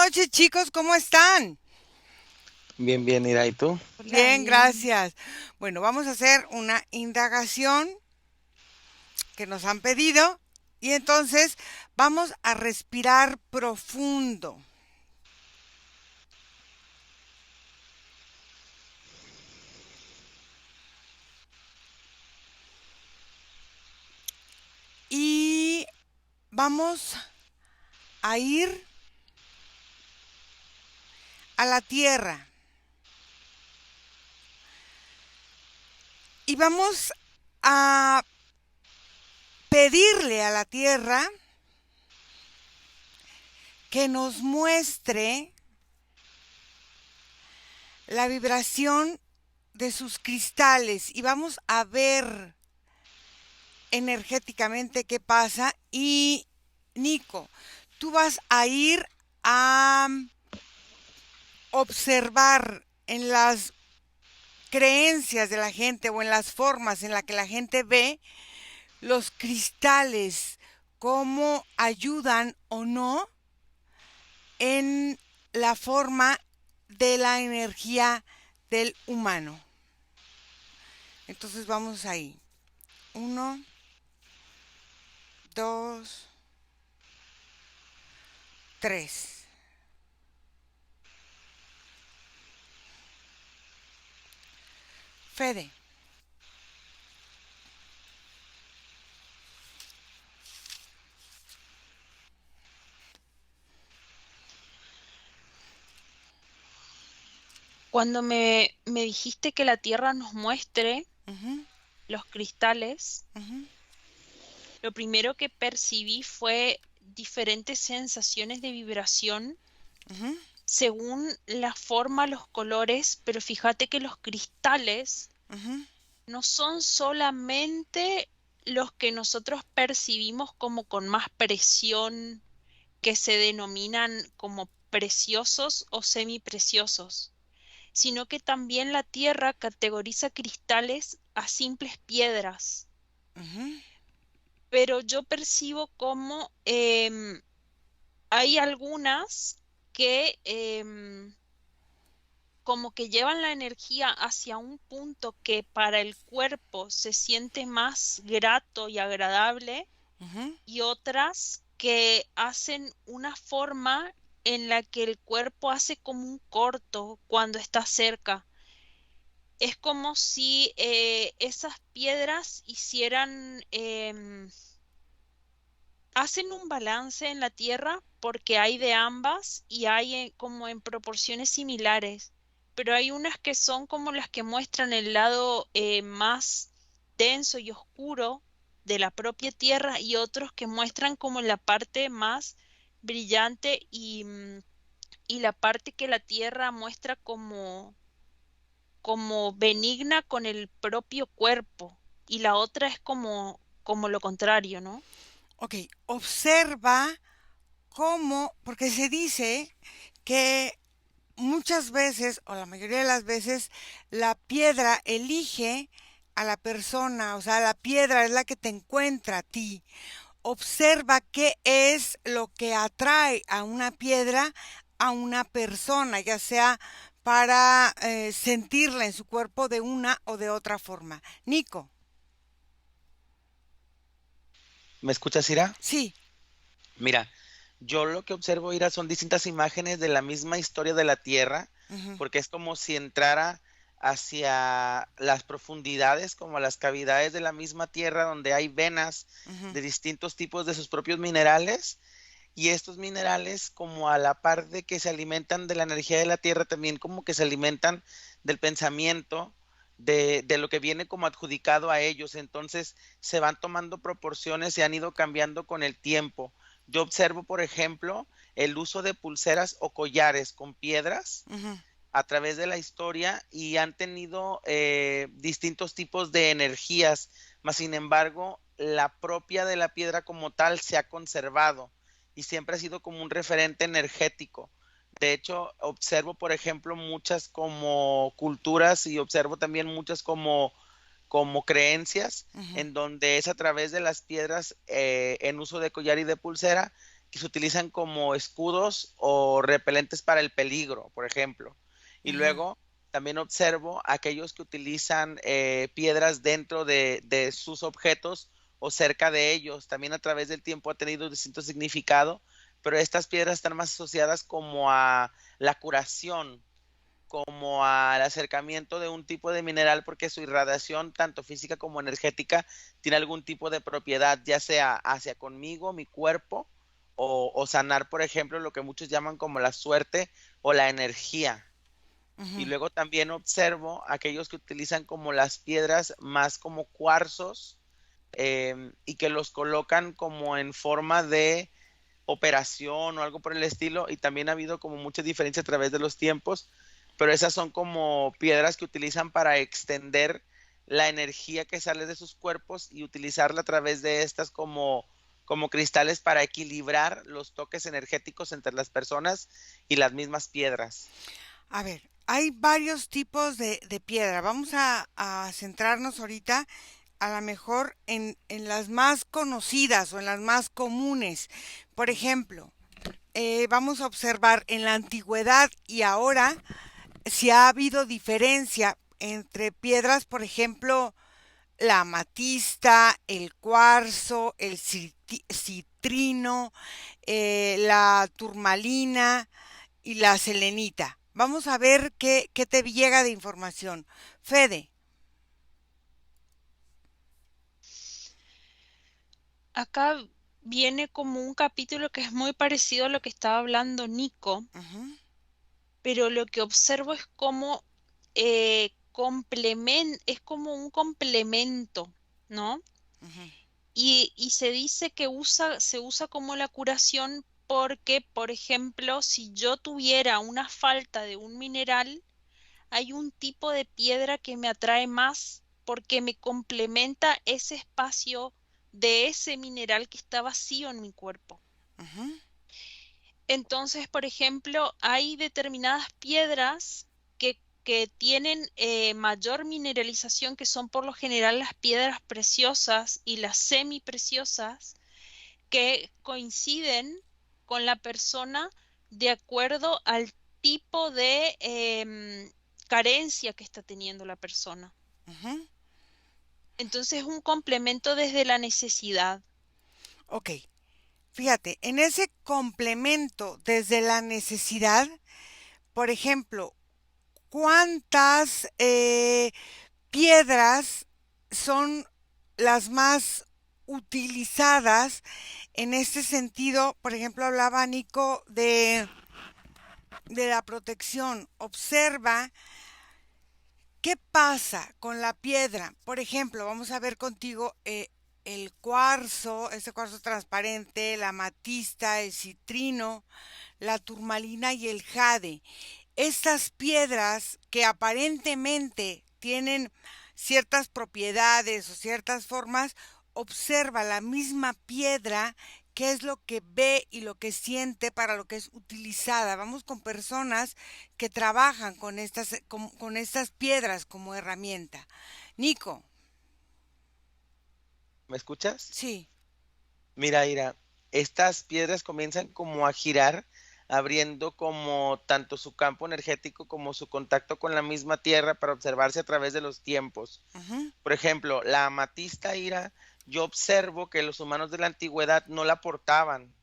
noches, chicos, ¿cómo están? Bien, bien, Ira, ¿y tú? Hola, Bien, bien. gracias. Bueno, vamos a hacer una indagación que nos han pedido y entonces vamos a respirar profundo. Y vamos a ir a la tierra y vamos a pedirle a la tierra que nos muestre la vibración de sus cristales y vamos a ver energéticamente qué pasa. Y Nico, tú vas a ir a observar en las creencias de la gente o en las formas en las que la gente ve los cristales, cómo ayudan o no en la forma de la energía del humano. Entonces vamos ahí. Uno, dos, tres. Fede. Cuando me dijiste que la Tierra nos muestre Ujú, los cristales, ujú, lo primero que percibí fue diferentes sensaciones de vibración ujú, según la forma, los colores, pero fíjate que los cristales ujú. no son solamente los que nosotros percibimos como con más presión, que se denominan como preciosos o semipreciosos, sino que también la Tierra categoriza cristales a simples piedras. Ujú, Pero yo percibo como hay algunas que como que llevan la energía hacia un punto que para el cuerpo se siente más grato y agradable, ujú. y otras que hacen una forma en la que el cuerpo hace como un corto cuando está cerca. Es como si esas piedras hicieran, hacen un balance en la tierra porque hay de ambas y hay como en proporciones similares, pero hay unas que son como las que muestran el lado más denso y oscuro de la propia tierra, y otros que muestran como la parte más brillante y la parte que la tierra muestra como benigna con el propio cuerpo, y la otra es como lo contrario, ¿no? Ok, observa cómo, porque se dice que muchas veces, o la mayoría de las veces, la piedra elige a la persona, o sea, la piedra es la que te encuentra a ti. Observa qué es lo que atrae a una piedra a una persona, ya sea para sentirla en su cuerpo de una o de otra forma. Nico, ¿Me escuchas, Ira? sí. Mira, yo lo que observo, Ira, son distintas imágenes de la misma historia de la Tierra, Ujú, porque es como si entrara hacia las profundidades, como las cavidades de la misma Tierra, donde hay venas ujú, de distintos tipos de sus propios minerales, y estos minerales, como a la par de que se alimentan de la energía de la Tierra, también como que se alimentan del pensamiento, de lo que viene como adjudicado a ellos. Entonces se van tomando proporciones y han ido cambiando con el tiempo. Yo observo, por ejemplo, el uso de pulseras o collares con piedras ujú. a través de la historia, y han tenido distintos tipos de energías, mas sin embargo, la propia de la piedra como tal se ha conservado y siempre ha sido como un referente energético. De hecho, observo, por ejemplo, muchas como culturas, y observo también muchas como creencias, Ujú, en donde es a través de las piedras en uso de collar y de pulsera que se utilizan como escudos o repelentes para el peligro, por ejemplo. Y Ujú. luego también observo aquellos que utilizan piedras dentro de sus objetos o cerca de ellos. También a través del tiempo ha tenido distinto significado, pero estas piedras están más asociadas como a la curación, como al acercamiento de un tipo de mineral porque su irradiación, tanto física como energética, tiene algún tipo de propiedad, ya sea hacia conmigo, mi cuerpo, o sanar, por ejemplo, lo que muchos llaman como la suerte o la energía. Y Ujú. luego también observo aquellos que utilizan como las piedras más como cuarzos, y que los colocan como en forma de operación o algo por el estilo, y también ha habido como mucha diferencia a través de los tiempos, pero esas son como piedras que utilizan para extender la energía que sale de sus cuerpos y utilizarla a través de estas como cristales para equilibrar los toques energéticos entre las personas y las mismas piedras. A ver, hay varios tipos de piedra. Vamos a centrarnos ahorita a lo mejor en las más conocidas o en las más comunes. Por ejemplo, vamos a observar en la antigüedad y ahora si ha habido diferencia entre piedras, por ejemplo, la amatista, el cuarzo, el citrino, la turmalina y la selenita. Vamos a ver qué te llega de información. Fede. Acá viene como un capítulo que es muy parecido a lo que estaba hablando Nico, Ujú, pero lo que observo es como es como un complemento, ¿no? ujú, Y se dice que se usa como la curación porque, por ejemplo, si yo tuviera una falta de un mineral, hay un tipo de piedra que me atrae más porque me complementa ese espacio de ese mineral que está vacío en mi cuerpo. ujú, Entonces, por ejemplo, hay determinadas piedras que tienen mayor mineralización, que son por lo general las piedras preciosas y las semipreciosas, que coinciden con la persona de acuerdo al tipo de carencia que está teniendo la persona. ujú. Entonces, es un complemento desde la necesidad. Ok, fíjate, en ese complemento desde la necesidad, por ejemplo, ¿cuántas piedras son las más utilizadas en este sentido? Por ejemplo, hablaba Nico de la protección. Observa qué pasa con la piedra. Por ejemplo, vamos a ver contigo el cuarzo, ese cuarzo transparente, la amatista, el citrino, la turmalina y el jade. Estas piedras que aparentemente tienen ciertas propiedades o ciertas formas, observa la misma piedra, qué es lo que ve y lo que siente para lo que es utilizada. Vamos con personas que trabajan con estas piedras como herramienta. Nico, ¿Me escuchas? sí. Mira, Ira, estas piedras comienzan como a girar, abriendo como tanto su campo energético como su contacto con la misma tierra para observarse a través de los tiempos. Ujú, Por ejemplo, la amatista, Ira, yo observo que los humanos de la antigüedad no la portaban,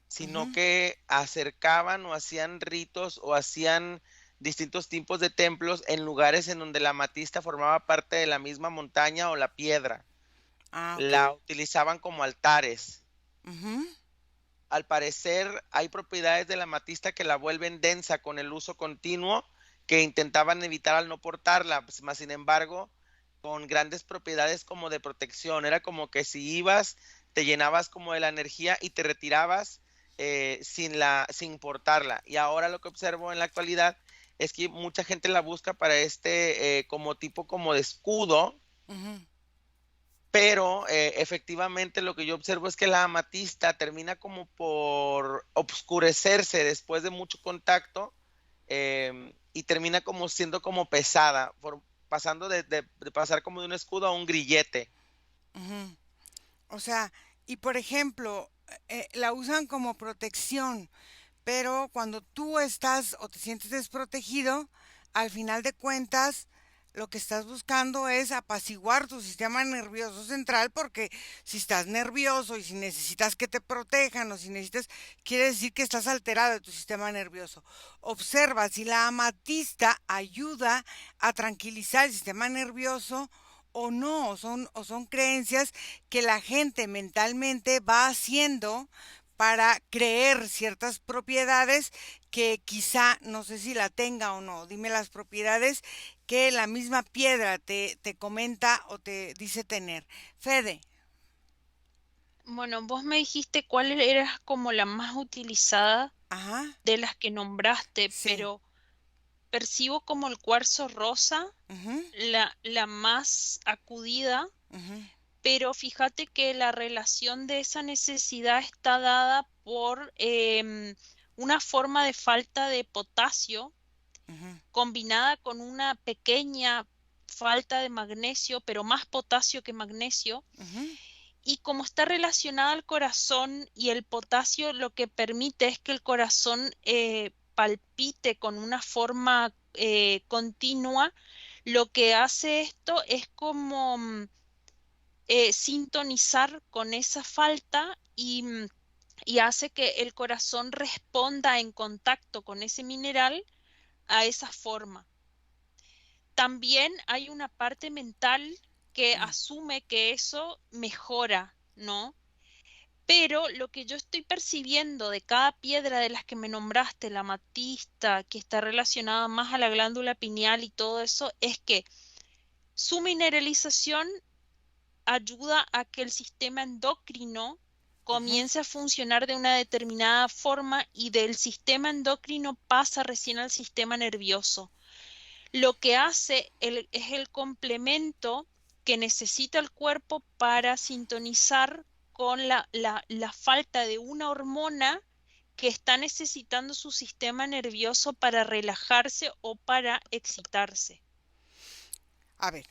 sino ujú. que acercaban o hacían ritos o hacían distintos tipos de templos en lugares en donde la amatista formaba parte de la misma montaña o la piedra. Ah, ok. La utilizaban como altares. Ujú, Al parecer, hay propiedades de la amatista que la vuelven densa con el uso continuo, que intentaban evitar al no portarla, pues, más sin embargo, con grandes propiedades como de protección. Era como que si ibas, te llenabas como de la energía y te retirabas sin portarla. Y ahora lo que observo en la actualidad es que mucha gente la busca para como tipo como de escudo, ujú. pero efectivamente lo que yo observo es que la amatista termina como por obscurecerse después de mucho contacto, y termina como siendo como pesada, pasando de pasar como de un escudo a un grillete. Ujú. O sea, y por ejemplo, la usan como protección, pero cuando tú estás o te sientes desprotegido, al final de cuentas, lo que estás buscando es apaciguar tu sistema nervioso central, porque si estás nervioso y si necesitas que te protejan o si necesitas, quiere decir que estás alterado de tu sistema nervioso. Observa si la amatista ayuda a tranquilizar el sistema nervioso o no, o son creencias que la gente mentalmente va haciendo para creer ciertas propiedades que quizá no sé si la tenga o no. Dime las propiedades que la misma piedra te comenta o te dice tener. Fede, Bueno, vos me dijiste cuál era como la más utilizada ajá, de las que nombraste, sí, pero percibo como el cuarzo rosa, ujú, la más acudida, ujú, pero fíjate que la relación de esa necesidad está dada por una forma de falta de potasio ujú, combinada con una pequeña falta de magnesio, pero más potasio que magnesio. ujú, Y como está relacionada al corazón y el potasio lo que permite es que el corazón palpite con una forma continua, lo que hace esto es como sintonizar con esa falta y hace que el corazón responda en contacto con ese mineral a esa forma. También hay una parte mental que mm. asume que eso mejora, ¿no? Pero lo que yo estoy percibiendo de cada piedra de las que me nombraste, la amatista, que está relacionada más a la glándula pineal y todo eso, es que su mineralización ayuda a que el sistema endocrino Ujú. comience a funcionar de una determinada forma y del sistema endocrino pasa recién al sistema nervioso. Lo que hace es el complemento que necesita el cuerpo para sintonizar con la falta de una hormona que está necesitando su sistema nervioso para relajarse o para excitarse. A ver,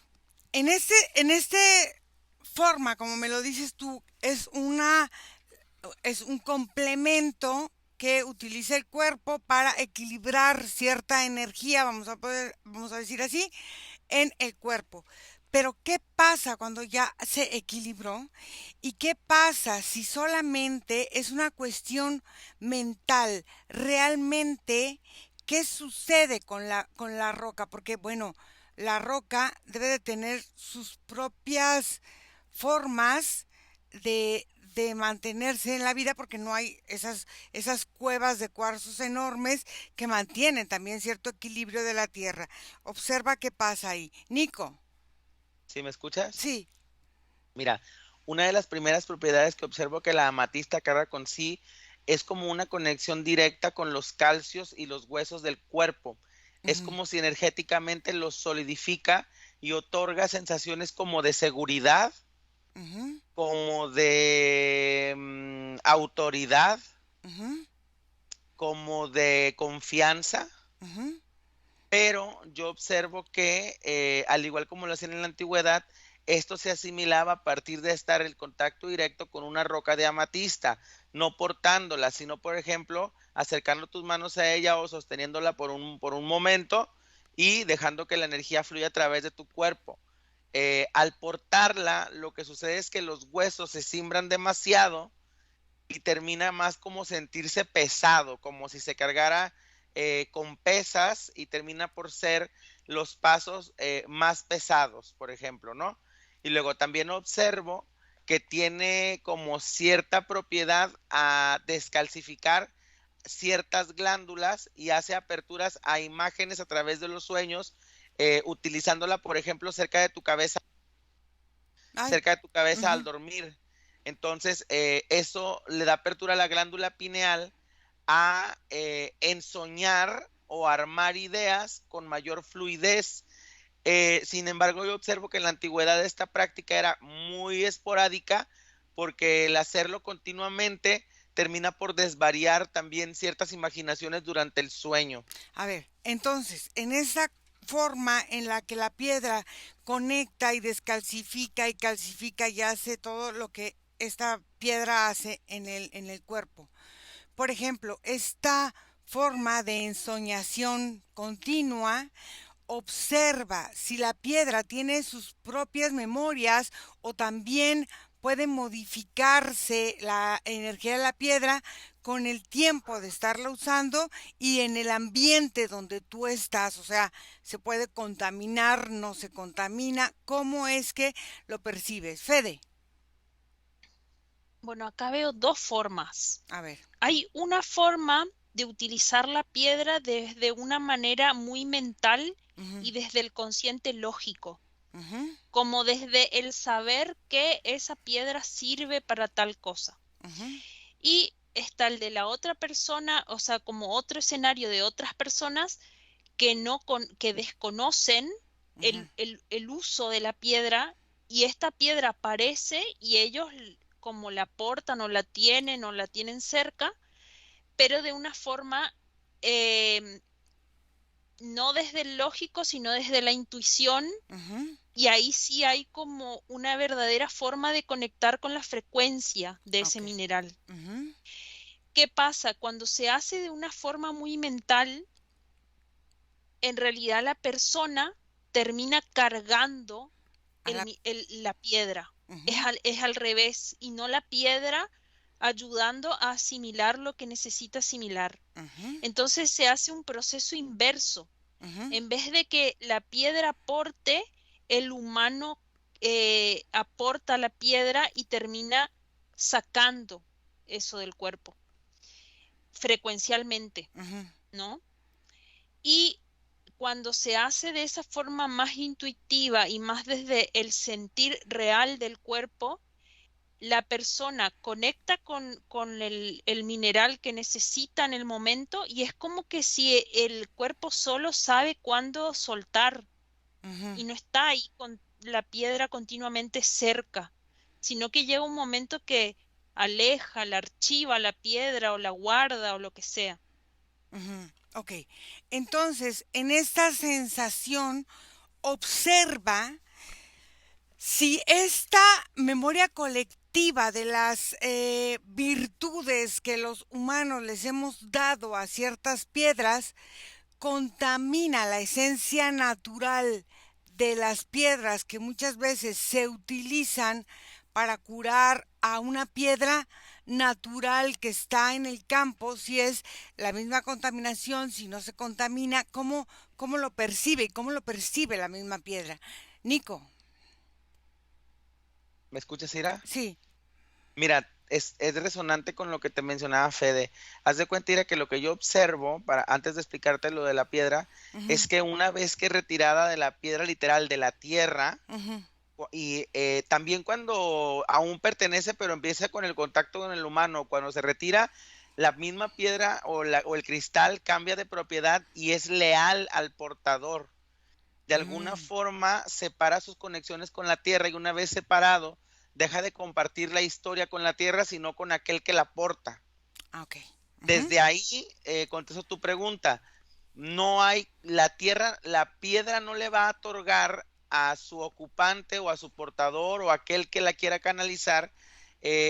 en este forma, como me lo dices tú, es un complemento que utiliza el cuerpo para equilibrar cierta energía, vamos a decir así, en el cuerpo. Pero ¿qué pasa cuando ya se equilibró? ¿Y qué pasa si solamente es una cuestión mental? Realmente, ¿qué sucede con la roca? Porque, bueno, la roca debe de tener sus propias formas de mantenerse en la vida, porque no hay esas cuevas de cuarzos enormes que mantienen también cierto equilibrio de la tierra. Observa qué pasa ahí. Nico, ¿Sí me escuchas? sí. Mira, una de las primeras propiedades que observo que la amatista carga con sí es como una conexión directa con los calcios y los huesos del cuerpo. Es Ujú, como si energéticamente los solidifica y otorga sensaciones como de seguridad, ujú, como de autoridad, ujú, como de confianza. ujú, Pero yo observo que, al igual como lo hacían en la antigüedad, esto se asimilaba a partir de estar el contacto directo con una roca de amatista, no portándola, sino, por ejemplo, acercando tus manos a ella o sosteniéndola por un momento y dejando que la energía fluya a través de tu cuerpo. Al portarla, lo que sucede es que los huesos se cimbran demasiado y termina más como sentirse pesado, como si se cargara con pesas y termina por ser los pasos más pesados, por ejemplo, ¿no? Y luego también observo que tiene como cierta propiedad a descalcificar ciertas glándulas y hace aperturas a imágenes a través de los sueños, utilizándola, por ejemplo, ay, cerca de tu cabeza ujú. al dormir. Entonces, eso le da apertura a la glándula pineal a ensoñar o armar ideas con mayor fluidez. Sin embargo, yo observo que en la antigüedad esta práctica era muy esporádica porque el hacerlo continuamente termina por desvariar también ciertas imaginaciones durante el sueño. A ver, entonces, en esa forma en la que la piedra conecta y descalcifica y calcifica y hace todo lo que esta piedra hace en el cuerpo. Por ejemplo, esta forma de ensoñación continua, observa si la piedra tiene sus propias memorias o también puede modificarse la energía de la piedra con el tiempo de estarla usando y en el ambiente donde tú estás. O sea, se puede contaminar, no se contamina. ¿Cómo es que lo percibes, Fede? Bueno, acá veo dos formas. A ver. Hay una forma de utilizar la piedra desde una manera muy mental Ujú, y desde el consciente lógico, ujú, como desde el saber que esa piedra sirve para tal cosa. ujú, Y está el de la otra persona, o sea, como otro escenario de otras personas que que desconocen ujú, el uso de la piedra y esta piedra aparece y ellos como la portan o la tienen cerca, pero de una forma em, no desde el lógico, sino desde la intuición, ujú, y ahí sí hay como una verdadera forma de conectar con la frecuencia de ese ok. mineral. Ujú, ¿Qué pasa? Cuando se hace de una forma muy mental, en realidad la persona termina cargando a la, la piedra. ujú, Es al revés y no la piedra ayudando a asimilar lo que necesita asimilar. ujú, Entonces se hace un proceso inverso. ujú, En vez de que la piedra aporte, el humano aporta la piedra y termina sacando eso del cuerpo frecuencialmente, ujú. ¿no? Y cuando se hace de esa forma más intuitiva y más desde el sentir real del cuerpo, la persona conecta con el mineral que necesita en el momento y es como que si el cuerpo solo sabe cuándo soltar Ujú, y no está ahí con la piedra continuamente cerca, sino que llega un momento que aleja, la archiva la piedra o la guarda o lo que sea. ujú. Ok, entonces en esta sensación observa si esta memoria colectiva de las virtudes que los humanos les hemos dado a ciertas piedras contamina la esencia natural de las piedras que muchas veces se utilizan para curar a una piedra natural que está en el campo, si es la misma contaminación, si no se contamina, cómo lo percibe y cómo lo percibe la misma piedra. Nico, ¿Me escuchas, Ira? sí. Mira, es resonante con lo que te mencionaba Fede. Haz de cuenta, Ira, que lo que yo observo, antes de explicarte lo de la piedra, Ujú, es que una vez que retirada de la piedra literal de la tierra, ujú, y también cuando aún pertenece, pero empieza con el contacto con el humano, cuando se retira, la misma piedra o el cristal cambia de propiedad y es leal al portador. De alguna mm, forma separa sus conexiones con la tierra y una vez separado, deja de compartir la historia con la tierra, sino con aquel que la porta. ah, ok. Ujú, Desde ahí, contesto tu pregunta, no hay, la tierra, la piedra no le va a otorgar a su ocupante o a su portador o a aquel que la quiera canalizar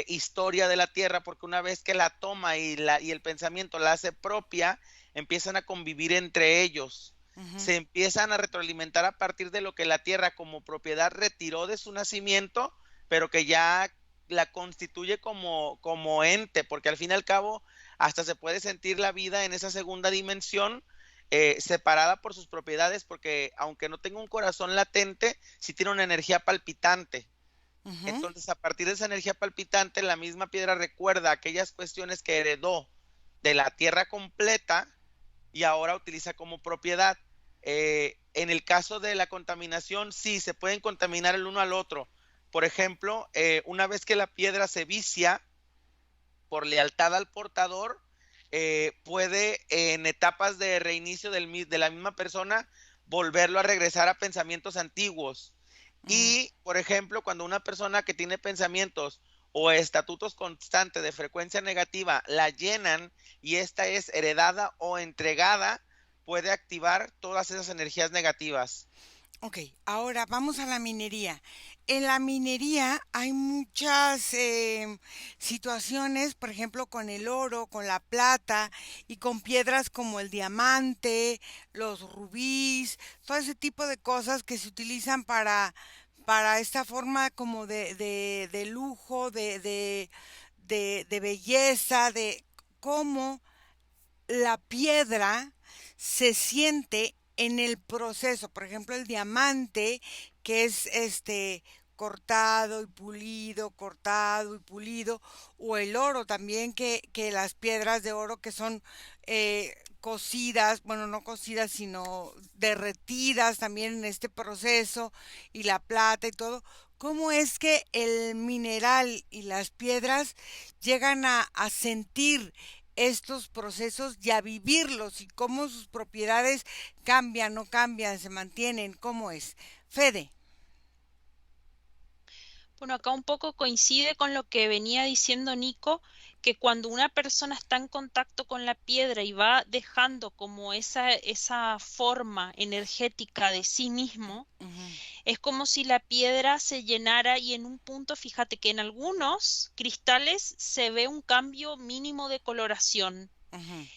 historia de la tierra, porque una vez que la toma y el pensamiento la hace propia, empiezan a convivir entre ellos, ujú, se empiezan a retroalimentar a partir de lo que la tierra como propiedad retiró de su nacimiento, pero que ya la constituye como ente, porque al fin y al cabo hasta se puede sentir la vida en esa segunda dimensión, separada por sus propiedades, porque aunque no tenga un corazón latente, sí tiene una energía palpitante. ujú, Entonces, a partir de esa energía palpitante, la misma piedra recuerda aquellas cuestiones que heredó de la tierra completa y ahora utiliza como propiedad. En el caso de la contaminación, sí, se pueden contaminar el uno al otro. Por ejemplo, una vez que la piedra se vicia, por lealtad al portador, puede en etapas de reinicio de la misma persona volverlo a regresar a pensamientos antiguos. mm, Y, por ejemplo, cuando una persona que tiene pensamientos o estatutos constantes de frecuencia negativa la llenan y esta es heredada o entregada, puede activar todas esas energías negativas. ok, ahora vamos a la minería. en la minería hay muchas situaciones, por ejemplo, con el oro, con la plata y con piedras como el diamante, los rubíes, todo ese tipo de cosas que se utilizan para esta forma como de lujo, de belleza, de cómo la piedra se siente en el proceso. Por ejemplo, el diamante, que es cortado y pulido, o el oro también, que las piedras de oro que son cocidas, bueno, no cocidas, sino derretidas también en este proceso, y la plata y todo. ¿Cómo es que el mineral y las piedras llegan a sentir estos procesos y a vivirlos y cómo sus propiedades cambian, no cambian, se mantienen? ¿Cómo es? Fede. Bueno, acá un poco coincide con lo que venía diciendo Nico, que cuando una persona está en contacto con la piedra y va dejando como esa forma energética de sí mismo, Ujú, es como si la piedra se llenara y en un punto, fíjate que en algunos cristales se ve un cambio mínimo de coloración. ujú,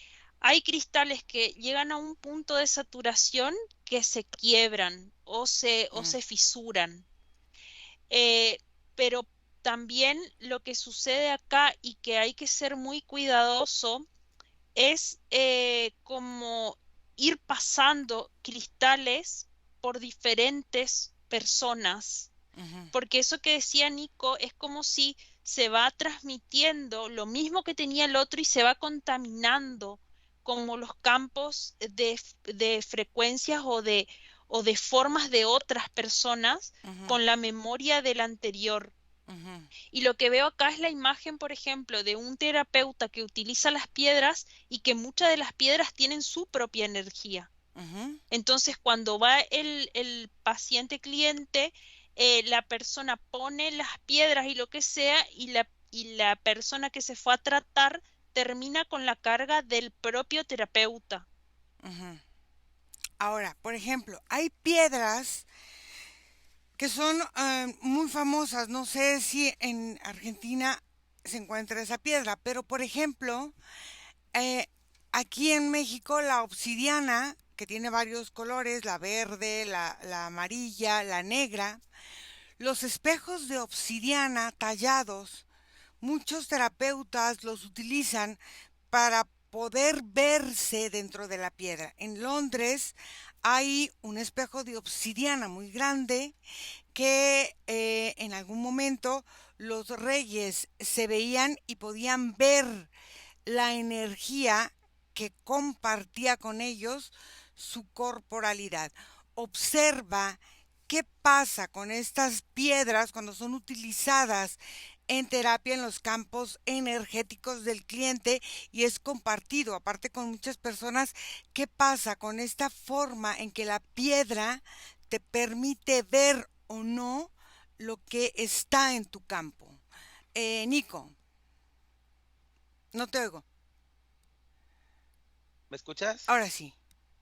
Hay cristales que llegan a un punto de saturación que se quiebran o ujú, se fisuran. Eh, pero también lo que sucede acá y que hay que ser muy cuidadoso es como ir pasando cristales por diferentes personas, ujú, porque eso que decía Nico es como si se va transmitiendo lo mismo que tenía el otro y se va contaminando como los campos de frecuencias o de formas de otras personas ujú, con la memoria del anterior. ujú, Y lo que veo acá es la imagen, por ejemplo, de un terapeuta que utiliza las piedras y que muchas de las piedras tienen su propia energía. ujú, Entonces, cuando va el paciente cliente, la persona pone las piedras y lo que sea, y la persona que se fue a tratar termina con la carga del propio terapeuta. ujú. Ahora, por ejemplo, hay piedras que son muy famosas. No sé si en Argentina se encuentra esa piedra, pero por ejemplo, Eh, aquí en México la obsidiana, que tiene varios colores, la verde, la amarilla, la negra, los espejos de obsidiana tallados, muchos terapeutas los utilizan para poder verse dentro de la piedra. En Londres hay un espejo de obsidiana muy grande que en algún momento los reyes se veían y podían ver la energía que compartía con ellos su corporalidad. Observa qué pasa con estas piedras cuando son utilizadas en terapia en los campos energéticos del cliente y es compartido, aparte con muchas personas, qué pasa con esta forma en que la piedra te permite ver o no lo que está en tu campo. Nico, no te oigo. ¿Me escuchas? Ahora sí.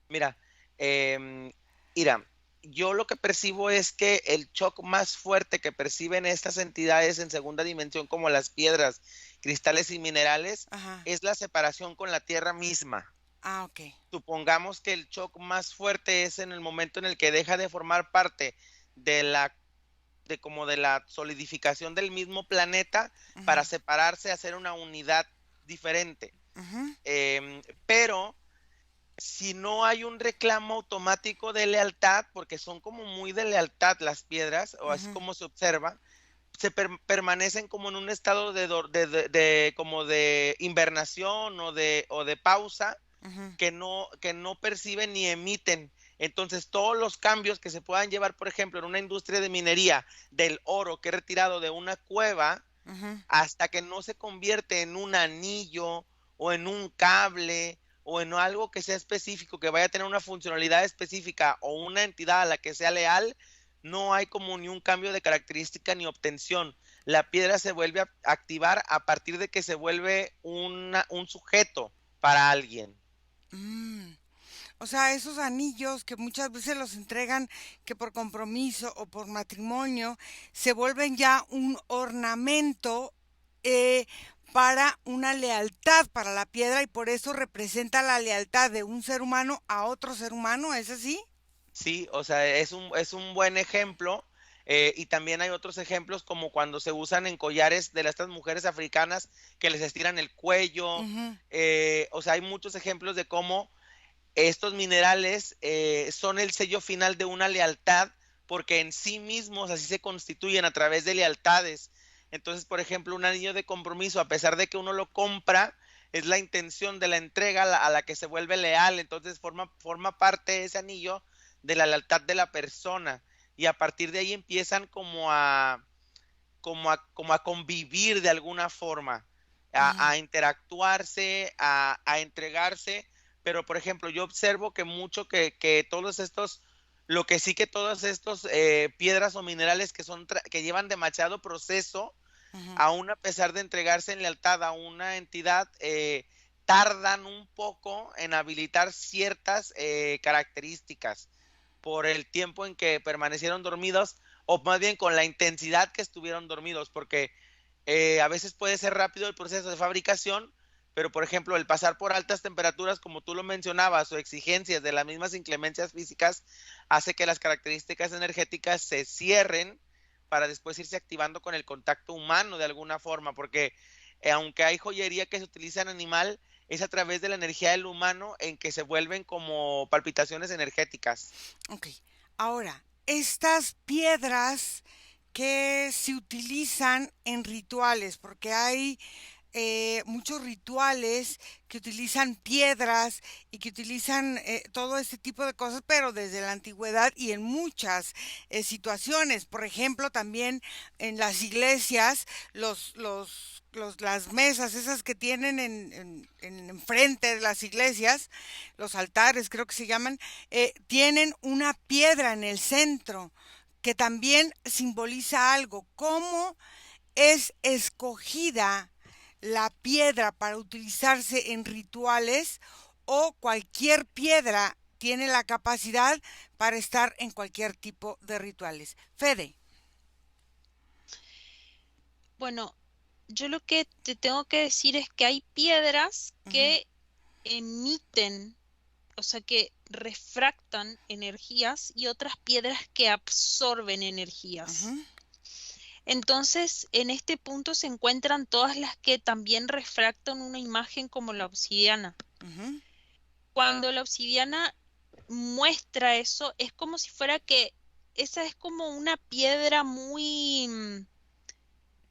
Mira, em, mira, yo lo que percibo es que el shock más fuerte que perciben estas entidades en segunda dimensión, como las piedras, cristales y minerales, Ajá. es la separación con la tierra misma. Ah, ok. Supongamos que el shock más fuerte es en el momento en el que deja de formar parte de de la solidificación del mismo planeta Ujú, para separarse, hacer una unidad diferente. ujú, Pero si no hay un reclamo automático de lealtad, porque son como muy de lealtad las piedras, o así ujú, como se observa, permanecen como en un estado como de invernación o de pausa ujú, que no perciben ni emiten. Entonces, todos los cambios que se puedan llevar, por ejemplo, en una industria de minería del oro que es retirado de una cueva, ujú, hasta que no se convierte en un anillo o en un cable o en algo que sea específico, que vaya a tener una funcionalidad específica o una entidad a la que sea leal, no hay como ni un cambio de característica ni obtención. La piedra se vuelve a activar a partir de que se vuelve un sujeto para alguien. mm. O sea, esos anillos que muchas veces los entregan que por compromiso o por matrimonio, se vuelven ya un ornamento eh, para una lealtad para la piedra y por eso representa la lealtad de un ser humano a otro ser humano, ¿es así? Sí, o sea, es un buen ejemplo. Y también hay otros ejemplos como cuando se usan en collares de estas mujeres africanas que les estiran el cuello. Ujú, O sea, hay muchos ejemplos de cómo estos minerales son el sello final de una lealtad porque en sí mismos así se constituyen a través de lealtades. Entonces, por ejemplo, un anillo de compromiso, a pesar de que uno lo compra, es la intención de la entrega a la que se vuelve leal. Entonces, forma parte ese anillo de la lealtad de la persona. Y a partir de ahí empiezan como a convivir de alguna forma, ujú, a interactuarse, a entregarse. Pero, por ejemplo, yo observo que mucho que todos estos, lo que sí que todos estos piedras o minerales que llevan demasiado proceso, ujú, aún a pesar de entregarse en lealtad a una entidad, tardan un poco en habilitar ciertas características por el tiempo en que permanecieron dormidos, o más bien con la intensidad que estuvieron dormidos, porque a veces puede ser rápido el proceso de fabricación, pero por ejemplo el pasar por altas temperaturas, como tú lo mencionabas, o exigencias de las mismas inclemencias físicas, hace que las características energéticas se cierren para después irse activando con el contacto humano de alguna forma, porque aunque hay joyería que se utiliza en animal, es a través de la energía del humano en que se vuelven como palpitaciones energéticas. ok. Ahora, estas piedras que se utilizan en rituales, porque hay muchos rituales que utilizan piedras y que utilizan todo este tipo de cosas, pero desde la antigüedad y en muchas situaciones. Por ejemplo, también en las iglesias, las mesas, esas que tienen en enfrente de las iglesias, los altares creo que se llaman, tienen una piedra en el centro que también simboliza algo. ¿Cómo es escogida la piedra para utilizarse en rituales o cualquier piedra tiene la capacidad para estar en cualquier tipo de rituales? Fede. Bueno, yo lo que te tengo que decir es que hay piedras Ujú, que emiten, o sea, que refractan energías y otras piedras que absorben energías. ujú, Entonces, en este punto se encuentran todas las que también refractan una imagen como la obsidiana. ujú, Cuando la obsidiana muestra eso, es como si fuera que esa es como una piedra muy,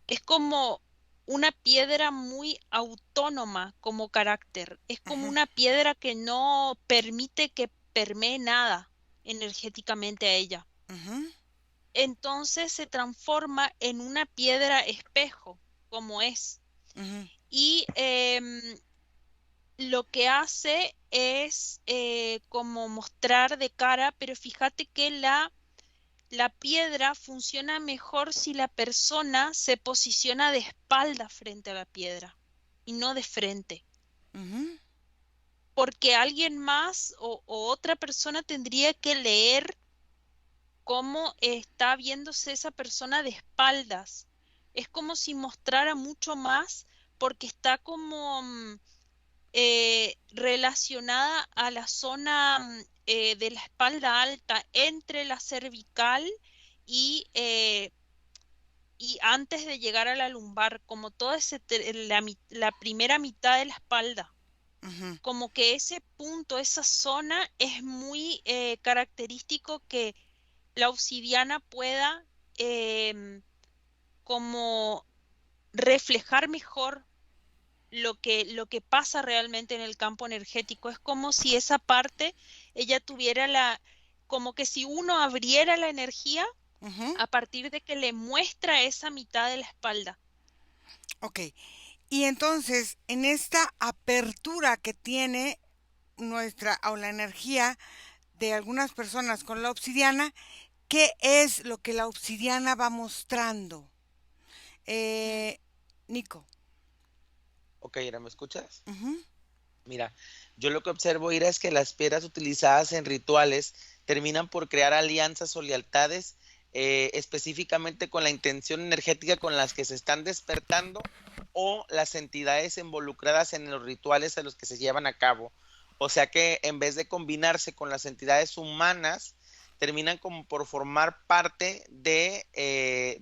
es como una piedra muy autónoma como carácter. Es como ujú, una piedra que no permite que permee nada energéticamente a ella. ujú, Entonces se transforma en una piedra espejo, como es. ujú, Y lo que hace es como mostrar de cara, pero fíjate que la piedra funciona mejor si la persona se posiciona de espalda frente a la piedra y no de frente, ujú, porque alguien más o otra persona tendría que leer cómo está viéndose esa persona de espaldas. Es como si mostrara mucho más porque está como relacionada a la zona de la espalda alta entre la cervical y, eh, y antes de llegar a la lumbar, como toda la primera mitad de la espalda. ujú. Como que ese punto, esa zona es muy característico que la obsidiana pueda em, como reflejar mejor lo que pasa realmente en el campo energético. Es como si esa parte ella tuviera como que si uno abriera la energía Ujú. a partir de que le muestra esa mitad de la espalda. Ok. Y entonces, en esta apertura que tiene nuestra o la energía de algunas personas con la obsidiana, ¿qué es lo que la obsidiana va mostrando? Mm. Eh, Nico. Ok, Ira, ¿me escuchas? Ujú, Mira, Yo lo que observo, Ira, es que las piedras utilizadas en rituales terminan por crear alianzas o lealtades específicamente con la intención energética con las que se están despertando o las entidades involucradas en los rituales a los que se llevan a cabo. O sea que en vez de combinarse con las entidades humanas, terminan como por formar parte de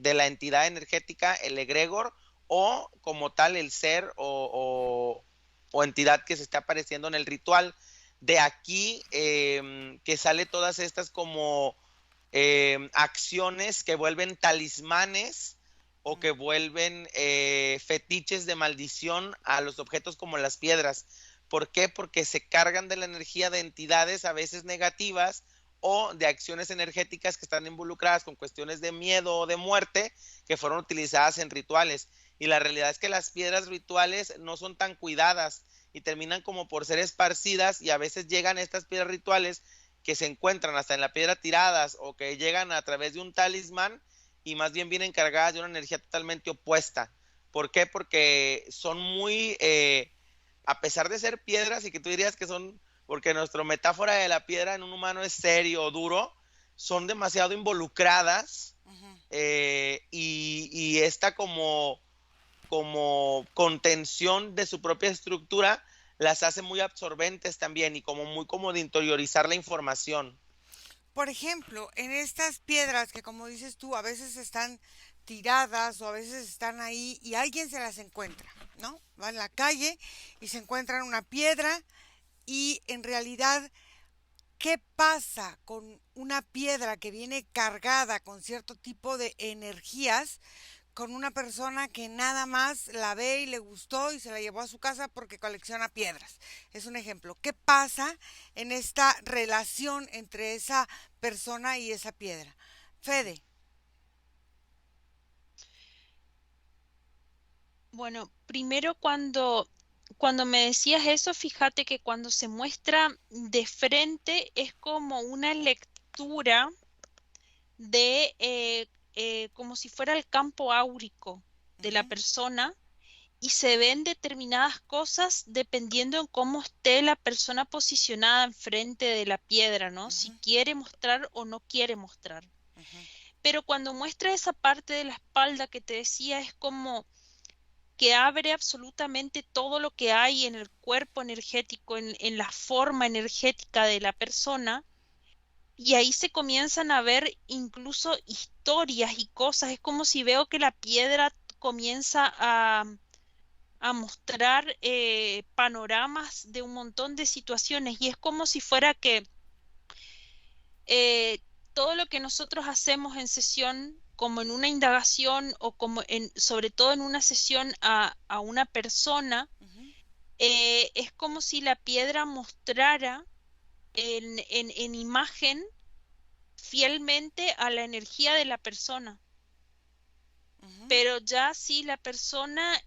la entidad energética, el egregor, o como tal el ser o entidad que se está apareciendo en el ritual. De aquí que sale todas estas como acciones que vuelven talismanes o que vuelven fetiches de maldición a los objetos como las piedras. ¿Por qué? Porque se cargan de la energía de entidades a veces negativas o de acciones energéticas que están involucradas con cuestiones de miedo o de muerte que fueron utilizadas en rituales. Y la realidad es que las piedras rituales no son tan cuidadas y terminan como por ser esparcidas y a veces llegan estas piedras rituales que se encuentran hasta en la piedra tiradas o que llegan a través de un talismán y más bien vienen cargadas de una energía totalmente opuesta. ¿Por qué? Porque son muy, a pesar de ser piedras y que tú dirías que son, porque nuestra metáfora de la piedra en un humano es serio o duro, son demasiado involucradas Ujú. y esta como contención de su propia estructura las hace muy absorbentes también y como muy como de interiorizar la información. Por ejemplo, en estas piedras que como dices tú, a veces están tiradas o a veces están ahí y alguien se las encuentra, ¿no? Va en la calle y se encuentran una piedra y en realidad, ¿qué pasa con una piedra que viene cargada con cierto tipo de energías con una persona que nada más la ve y le gustó y se la llevó a su casa porque colecciona piedras? Es un ejemplo. ¿Qué pasa en esta relación entre esa persona y esa piedra? Fede. Bueno, primero cuando me decías eso, fíjate que cuando se muestra de frente es como una lectura de como si fuera el campo áurico de la Ujú, persona y se ven determinadas cosas dependiendo en cómo esté la persona posicionada enfrente de la piedra, ¿no? Si ujú, quiere mostrar o no quiere mostrar. ujú, Pero cuando muestra esa parte de la espalda que te decía, es como que abre absolutamente todo lo que hay en el cuerpo energético, en la forma energética de la persona, y ahí se comienzan a ver incluso historias y cosas. Es como si veo que la piedra comienza a mostrar panoramas de un montón de situaciones, y es como si fuera que eh, todo lo que nosotros hacemos en sesión, como en una indagación o como sobre todo en una sesión a una persona, ujú, es como si la piedra mostrara en imagen fielmente a la energía de la persona. ujú. Pero ya si la persona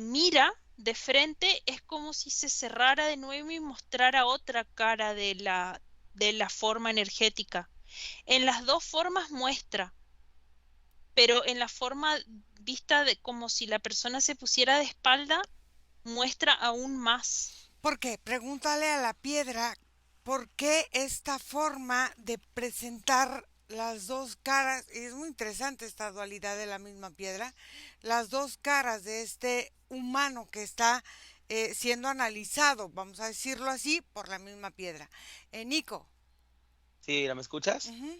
mira de frente, es como si se cerrara de nuevo y mostrara otra cara de la forma energética. En las dos formas muestra, pero en la forma vista de como si la persona se pusiera de espalda, muestra aún más. ¿Por qué? Pregúntale a la piedra por qué esta forma de presentar las dos caras, y es muy interesante esta dualidad de la misma piedra, las dos caras de este humano que está siendo analizado, vamos a decirlo así, por la misma piedra. Nico. ¿Sí, me escuchas? Ujú,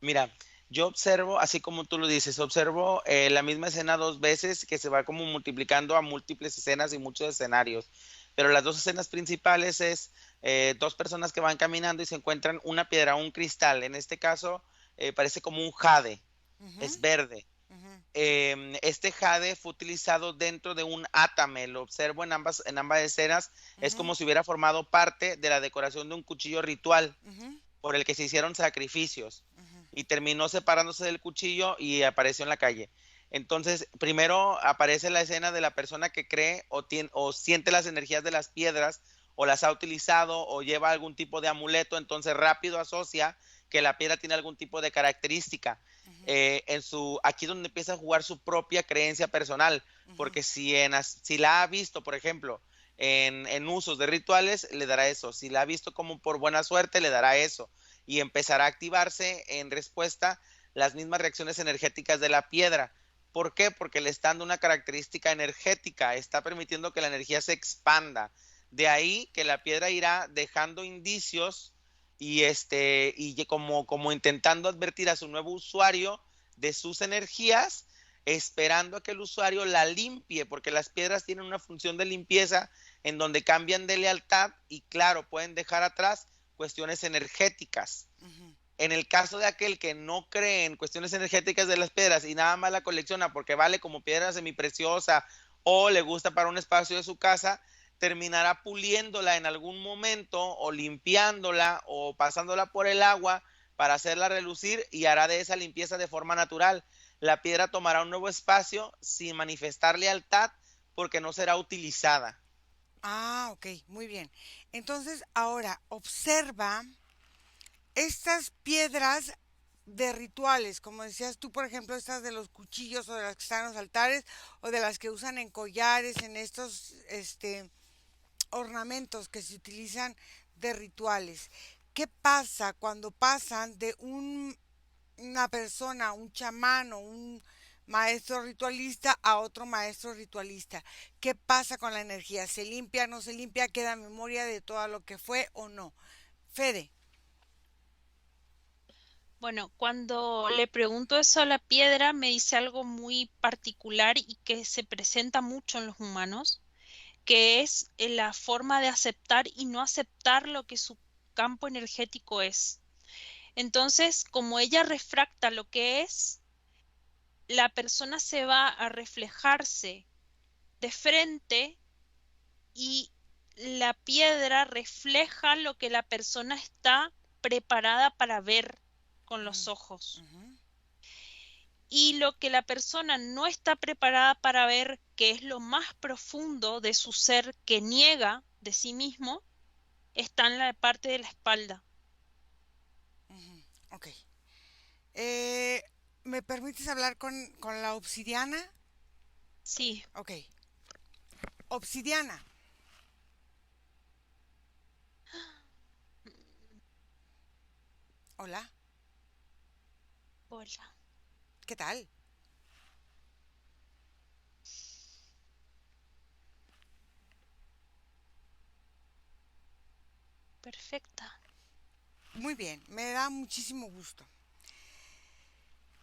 Mira, yo observo, así como tú lo dices, observo la misma escena dos veces que se va como multiplicando a múltiples escenas y muchos escenarios. Pero las dos escenas principales es dos personas que van caminando y se encuentran una piedra, un cristal. En este caso parece como un jade, ujú, es verde. ujú, Este jade fue utilizado dentro de un átame, lo observo en ambas escenas, es ujú, como si hubiera formado parte de la decoración de un cuchillo ritual ujú, por el que se hicieron sacrificios ujú, y terminó separándose del cuchillo y apareció en la calle. Entonces, primero aparece la escena de la persona que cree o siente las energías de las piedras o las ha utilizado o lleva algún tipo de amuleto, entonces rápido asocia que la piedra tiene algún tipo de característica. ujú, Aquí donde empieza a jugar su propia creencia personal, ujú, porque si la ha visto, por ejemplo, en usos de rituales, le dará eso. Si la ha visto como por buena suerte, le dará eso. Y empezará a activarse en respuesta las mismas reacciones energéticas de la piedra. ¿Por qué? Porque le está dando una característica energética, está permitiendo que la energía se expanda. De ahí que la piedra irá dejando indicios y como intentando advertir a su nuevo usuario de sus energías, esperando a que el usuario la limpie, porque las piedras tienen una función de limpieza en donde cambian de lealtad y claro, pueden dejar atrás cuestiones energéticas. Ujú. En el caso de aquel que no cree en cuestiones energéticas de las piedras y nada más la colecciona porque vale como piedra semipreciosa o le gusta para un espacio de su casa, terminará puliéndola en algún momento o limpiándola o pasándola por el agua para hacerla relucir y hará de esa limpieza de forma natural. La piedra tomará un nuevo espacio sin manifestar lealtad porque no será utilizada. Ah, ok, muy bien. Entonces, ahora observa estas piedras de rituales, como decías tú, por ejemplo, estas de los cuchillos o de las que están en los altares o de las que usan en collares, en estos ornamentos que se utilizan de rituales. ¿Qué pasa cuando pasan de una persona, un chamán o un maestro ritualista a otro maestro ritualista? ¿Qué pasa con la energía? ¿Se limpia, no se limpia? ¿Queda memoria de todo lo que fue o no? Fede. Bueno, cuando le pregunto eso a la piedra, me dice algo muy particular y que se presenta mucho en los humanos, que es la forma de aceptar y no aceptar lo que su campo energético es. Entonces, como ella refracta lo que es, la persona se va a reflejarse de frente y la piedra refleja lo que la persona está preparada para ver con los ojos. Ujú. Y lo que la persona no está preparada para ver, que es lo más profundo de su ser que niega de sí mismo, está en la parte de la espalda. Ujú. Ok. Eh, ¿Me permites hablar con la obsidiana? Sí, Ok. Obsidiana. Hola. hola, ¿Qué tal? perfecta. Muy bien. Me da muchísimo gusto.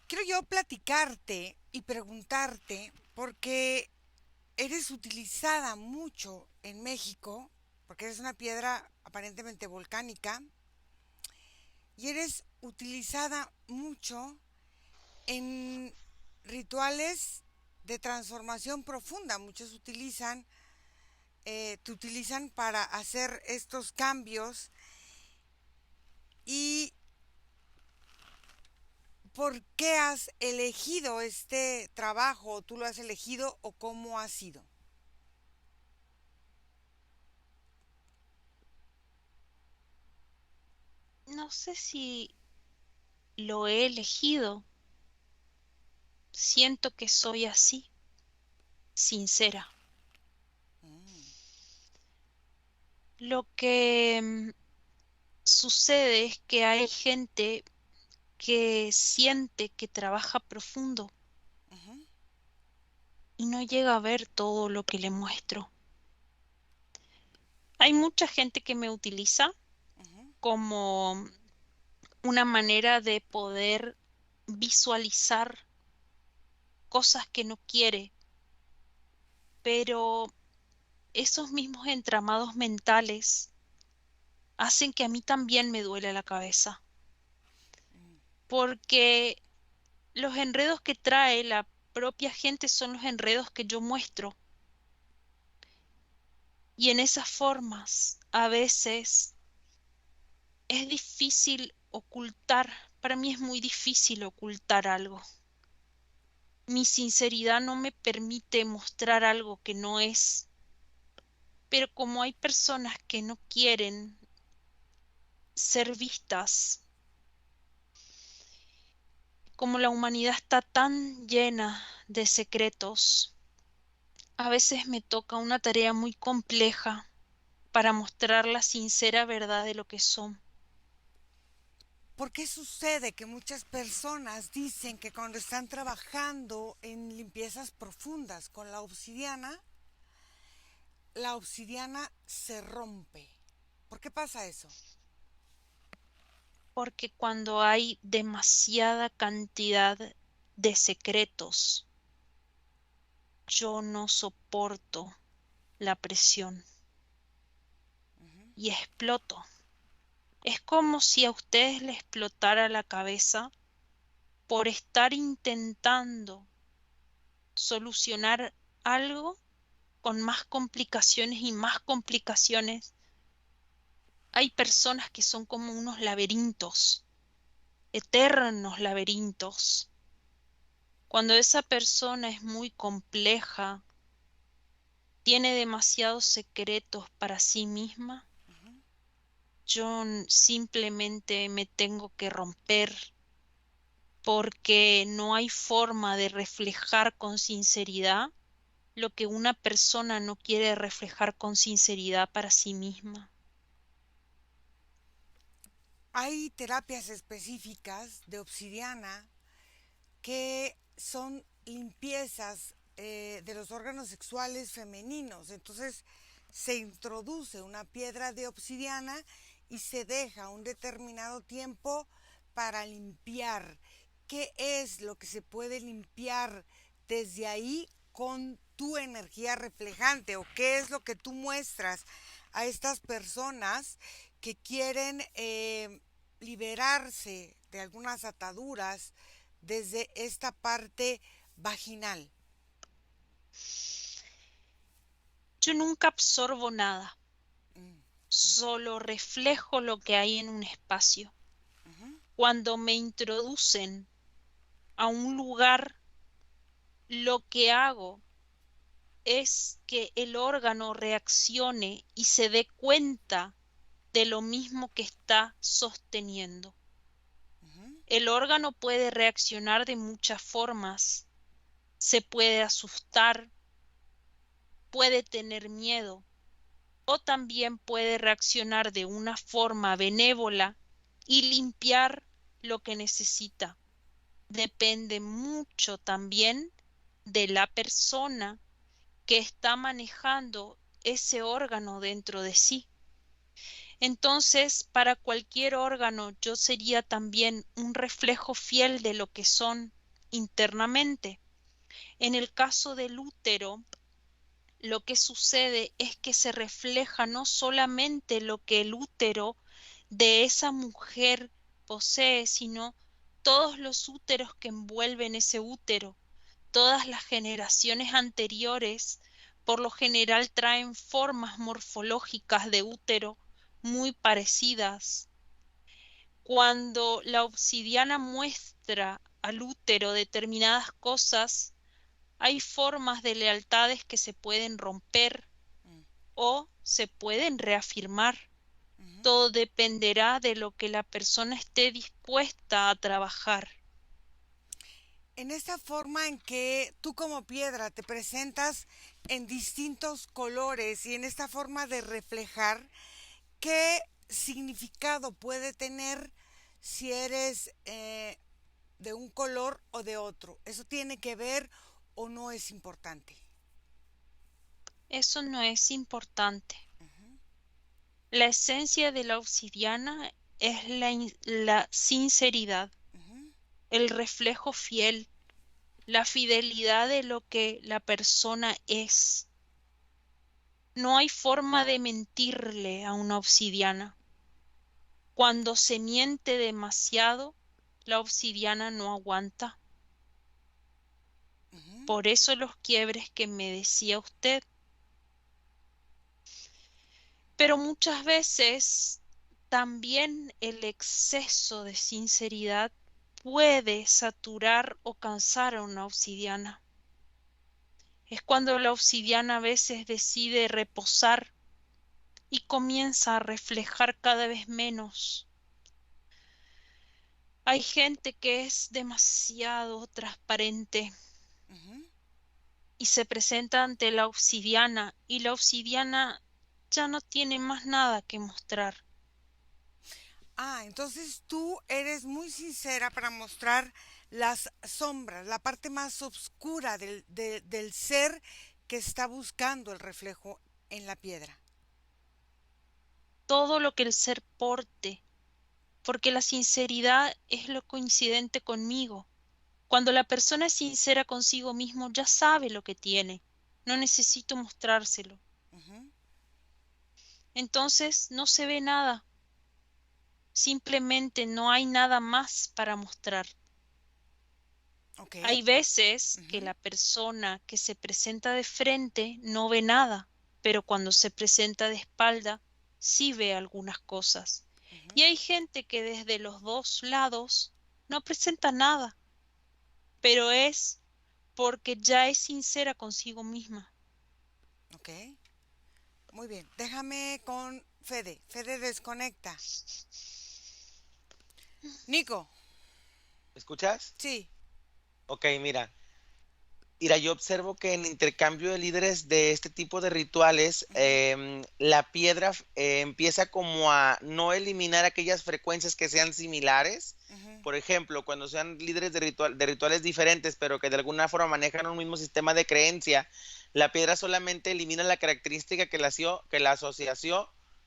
Quiero yo platicarte y preguntarte porque eres utilizada mucho en México, porque eres una piedra aparentemente volcánica, y eres utilizada mucho en rituales de transformación profunda. Muchos te utilizan para hacer estos cambios. ¿Y por qué has elegido este trabajo? ¿Tú lo has elegido o cómo ha sido? No sé si lo he elegido. Siento que soy así, sincera. Mm. Lo que sucede es que hay gente que siente que trabaja profundo Ujú. y no llega a ver todo lo que le muestro. Hay mucha gente que me utiliza Ujú. como una manera de poder visualizar cosas que no quiere, pero esos mismos entramados mentales hacen que a mí también me duele la cabeza, porque los enredos que trae la propia gente son los enredos que yo muestro. Y en esas formas, a veces es difícil ocultar, para mí es muy difícil ocultar algo. Mi sinceridad no me permite mostrar algo que no es, pero como hay personas que no quieren ser vistas, como la humanidad está tan llena de secretos, A veces me toca una tarea muy compleja para mostrar la sincera verdad de lo que son. ¿Por qué sucede que muchas personas dicen que cuando están trabajando en limpiezas profundas con la obsidiana se rompe? ¿Por qué pasa eso? Porque cuando hay demasiada cantidad de secretos, yo no soporto la presión y exploto. Es como si a ustedes les explotara la cabeza por estar intentando solucionar algo con más complicaciones y más complicaciones. Hay personas que son como unos laberintos, eternos laberintos. Cuando esa persona es muy compleja, tiene demasiados secretos para sí misma, yo simplemente me tengo que romper porque no hay forma de reflejar con sinceridad lo que una persona no quiere reflejar con sinceridad para sí misma. Hay terapias específicas de obsidiana que son limpiezas de los órganos sexuales femeninos. Entonces se introduce una piedra de obsidiana y se deja un determinado tiempo para limpiar. ¿Qué es lo que se puede limpiar desde ahí con tu energía reflejante? ¿O qué es lo que tú muestras a estas personas que quieren liberarse de algunas ataduras desde esta parte vaginal? Yo nunca absorbo nada, Mm, solo reflejo lo que hay en un espacio. ujú, Cuando me introducen a un lugar, lo que hago es que el órgano reaccione y se dé cuenta de lo mismo que está sosteniendo. ujú. El órgano puede reaccionar de muchas formas. Se puede asustar, puede tener miedo o también puede reaccionar de una forma benévola y limpiar lo que necesita. Depende mucho también de la persona que está manejando ese órgano dentro de sí. Entonces, para cualquier órgano, yo sería también un reflejo fiel de lo que son internamente. En el caso del útero, lo que sucede es que se refleja no solamente lo que el útero de esa mujer posee, sino todos los úteros que envuelven ese útero. Todas las generaciones anteriores, por lo general, traen formas morfológicas de útero muy parecidas. Cuando la obsidiana muestra al útero determinadas cosas, hay formas de lealtades que se pueden romper Mm, o se pueden reafirmar. ujú. Todo dependerá de lo que la persona esté dispuesta a trabajar. En esta forma en que tú como piedra te presentas en distintos colores y en esta forma de reflejar, ¿qué significado puede tener si eres de un color o de otro? ¿Eso tiene que ver o no es importante? Eso no es importante. Ujú, La esencia de la obsidiana es la sinceridad, ujú, el reflejo fiel, la fidelidad de lo que la persona es. No hay forma de mentirle a una obsidiana. Cuando se miente demasiado, la obsidiana no aguanta. ujú. Por eso los quiebres que me decía usted. Pero muchas veces también el exceso de sinceridad puede saturar o cansar a una obsidiana. Es cuando la obsidiana a veces decide reposar y comienza a reflejar cada vez menos. Hay gente que es demasiado transparente, Ujú. y se presenta ante la obsidiana, y la obsidiana ya no tiene más nada que mostrar. Ah, entonces tú eres muy sincera para mostrar las sombras, la parte más oscura del ser que está buscando el reflejo en la piedra. Todo lo que el ser porte, porque la sinceridad es lo coincidente conmigo. Cuando la persona es sincera consigo mismo, ya sabe lo que tiene. No necesito mostrárselo. Ujú. Entonces no se ve nada. Simplemente no hay nada más para mostrar. Ok. Hay veces que Ujú, la persona que se presenta de frente no ve nada, pero cuando se presenta de espalda sí ve algunas cosas. ujú. Y hay gente que desde los dos lados no presenta nada, pero es porque ya es sincera consigo misma. Ok. Muy bien. Déjame con Fede. Fede desconecta. Nico. ¿Me escuchas? Sí. Ok, mira, yo observo que en intercambio de líderes de este tipo de rituales, Ujú, la piedra empieza como a no eliminar aquellas frecuencias que sean similares. ujú, Por ejemplo, cuando sean líderes de rituales diferentes, pero que de alguna forma manejan un mismo sistema de creencia, la piedra solamente elimina la característica que la asociación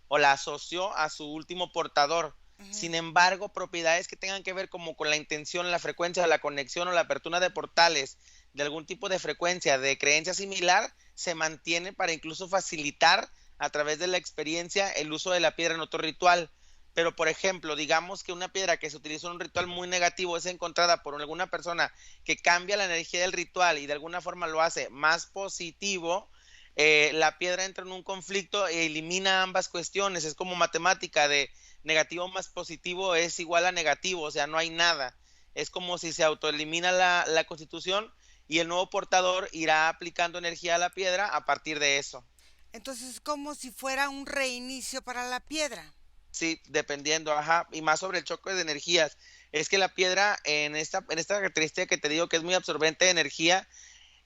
o la asoció a su último portador. ujú. Sin embargo, propiedades que tengan que ver como con la intención, la frecuencia, la conexión o la apertura de portales de algún tipo de frecuencia de creencia similar se mantiene para incluso facilitar a través de la experiencia el uso de la piedra en otro ritual. Pero, por ejemplo, digamos que una piedra que se utilizó en un ritual muy negativo es encontrada por alguna persona que cambia la energía del ritual y de alguna forma lo hace más positivo, la piedra entra en un conflicto e elimina ambas cuestiones. Es como matemática de negativo más positivo es igual a negativo, o sea, no hay nada. Es como si se autoelimina la constitución y el nuevo portador irá aplicando energía a la piedra a partir de eso. Entonces, como si fuera un reinicio para la piedra. Sí, dependiendo, ajá, y más sobre el choque de energías. Es que la piedra en esta característica que te digo que es muy absorbente de energía,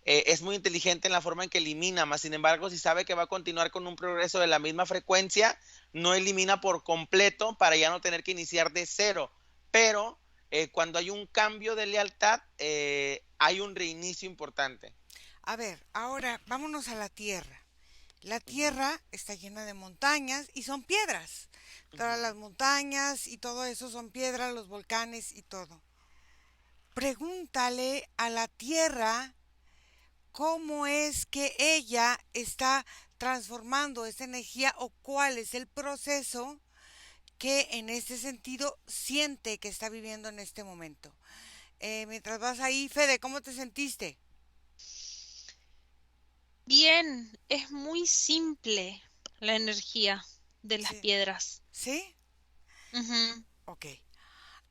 es muy inteligente en la forma en que elimina, más sin embargo, si sabe que va a continuar con un progreso de la misma frecuencia, no elimina por completo para ya no tener que iniciar de cero. Pero cuando hay un cambio de lealtad, hay un reinicio importante. A ver, ahora vámonos a la Tierra. La Ujú, Tierra está llena de montañas y son piedras. Todas ujú. las montañas y todo eso son piedras, los volcanes y todo. Pregúntale a la Tierra cómo es que ella está transformando esa energía o cuál es el proceso que en este sentido siente que está viviendo en este momento. Mientras vas ahí, Fede, ¿cómo te sentiste? Bien, es muy simple la energía de las Sí. piedras. ¿Sí? Ujú. Ok.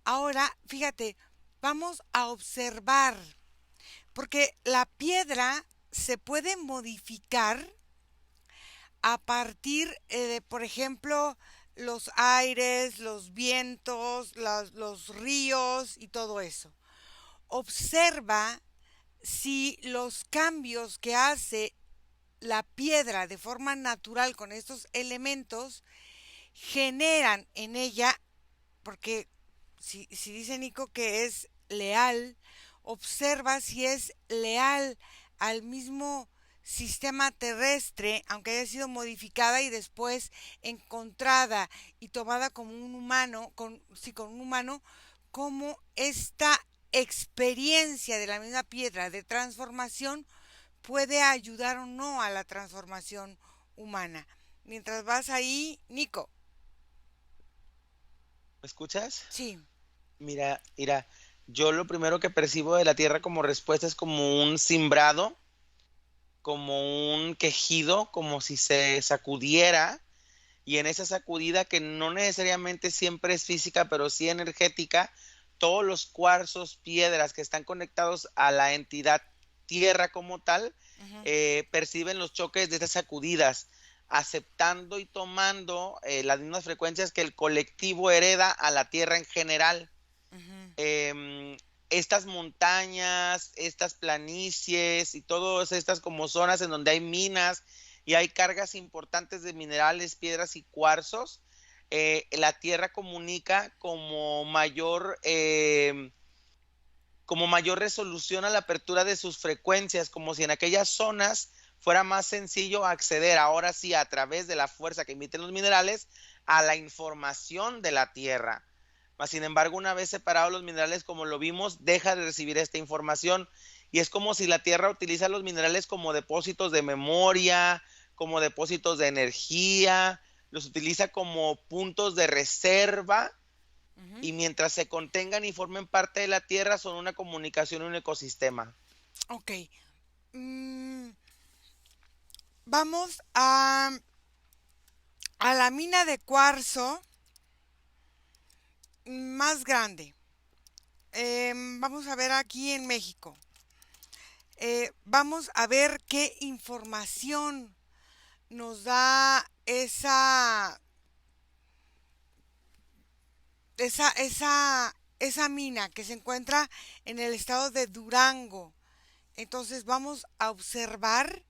Ahora, fíjate, vamos a observar, porque la piedra se puede modificar a partir de, por ejemplo, los aires, los vientos, los ríos y todo eso. Observa si los cambios que hace la piedra de forma natural con estos elementos generan en ella, porque si dice Nico que es leal, observa si es leal al mismo sistema terrestre, aunque haya sido modificada y después encontrada y tomada como un humano, sí, con un humano, como esta experiencia de la misma piedra de transformación puede ayudar o no a la transformación humana. Mientras vas ahí, Nico, ¿Me escuchas? sí, Mira, yo lo primero que percibo de la tierra como respuesta es como un cimbrado, como un quejido, como si se sacudiera, y en esa sacudida que no necesariamente siempre es física, pero sí energética, todos los cuarzos, piedras que están conectados a la entidad tierra como tal, uh-huh, perciben los choques de estas sacudidas, aceptando y tomando las mismas frecuencias que el colectivo hereda a la tierra en general. uh-huh. Em, estas montañas, estas planicies y todas estas como zonas en donde hay minas y hay cargas importantes de minerales, piedras y cuarzos, la Tierra comunica como mayor resolución a la apertura de sus frecuencias, como si en aquellas zonas fuera más sencillo acceder, ahora sí, a través de la fuerza que emiten los minerales, a la información de la Tierra. Mas, sin embargo, una vez separados los minerales, como lo vimos, deja de recibir esta información y es como si la Tierra utiliza los minerales como depósitos de memoria, como depósitos de energía, los utiliza como puntos de reserva Ujú. y mientras se contengan y formen parte de la Tierra son una comunicación y un ecosistema. Ok. Mm, vamos a la mina de cuarzo más grande. Vamos a ver aquí en México. Vamos a ver qué información nos da esa mina que se encuentra en el estado de Durango. Entonces vamos a observar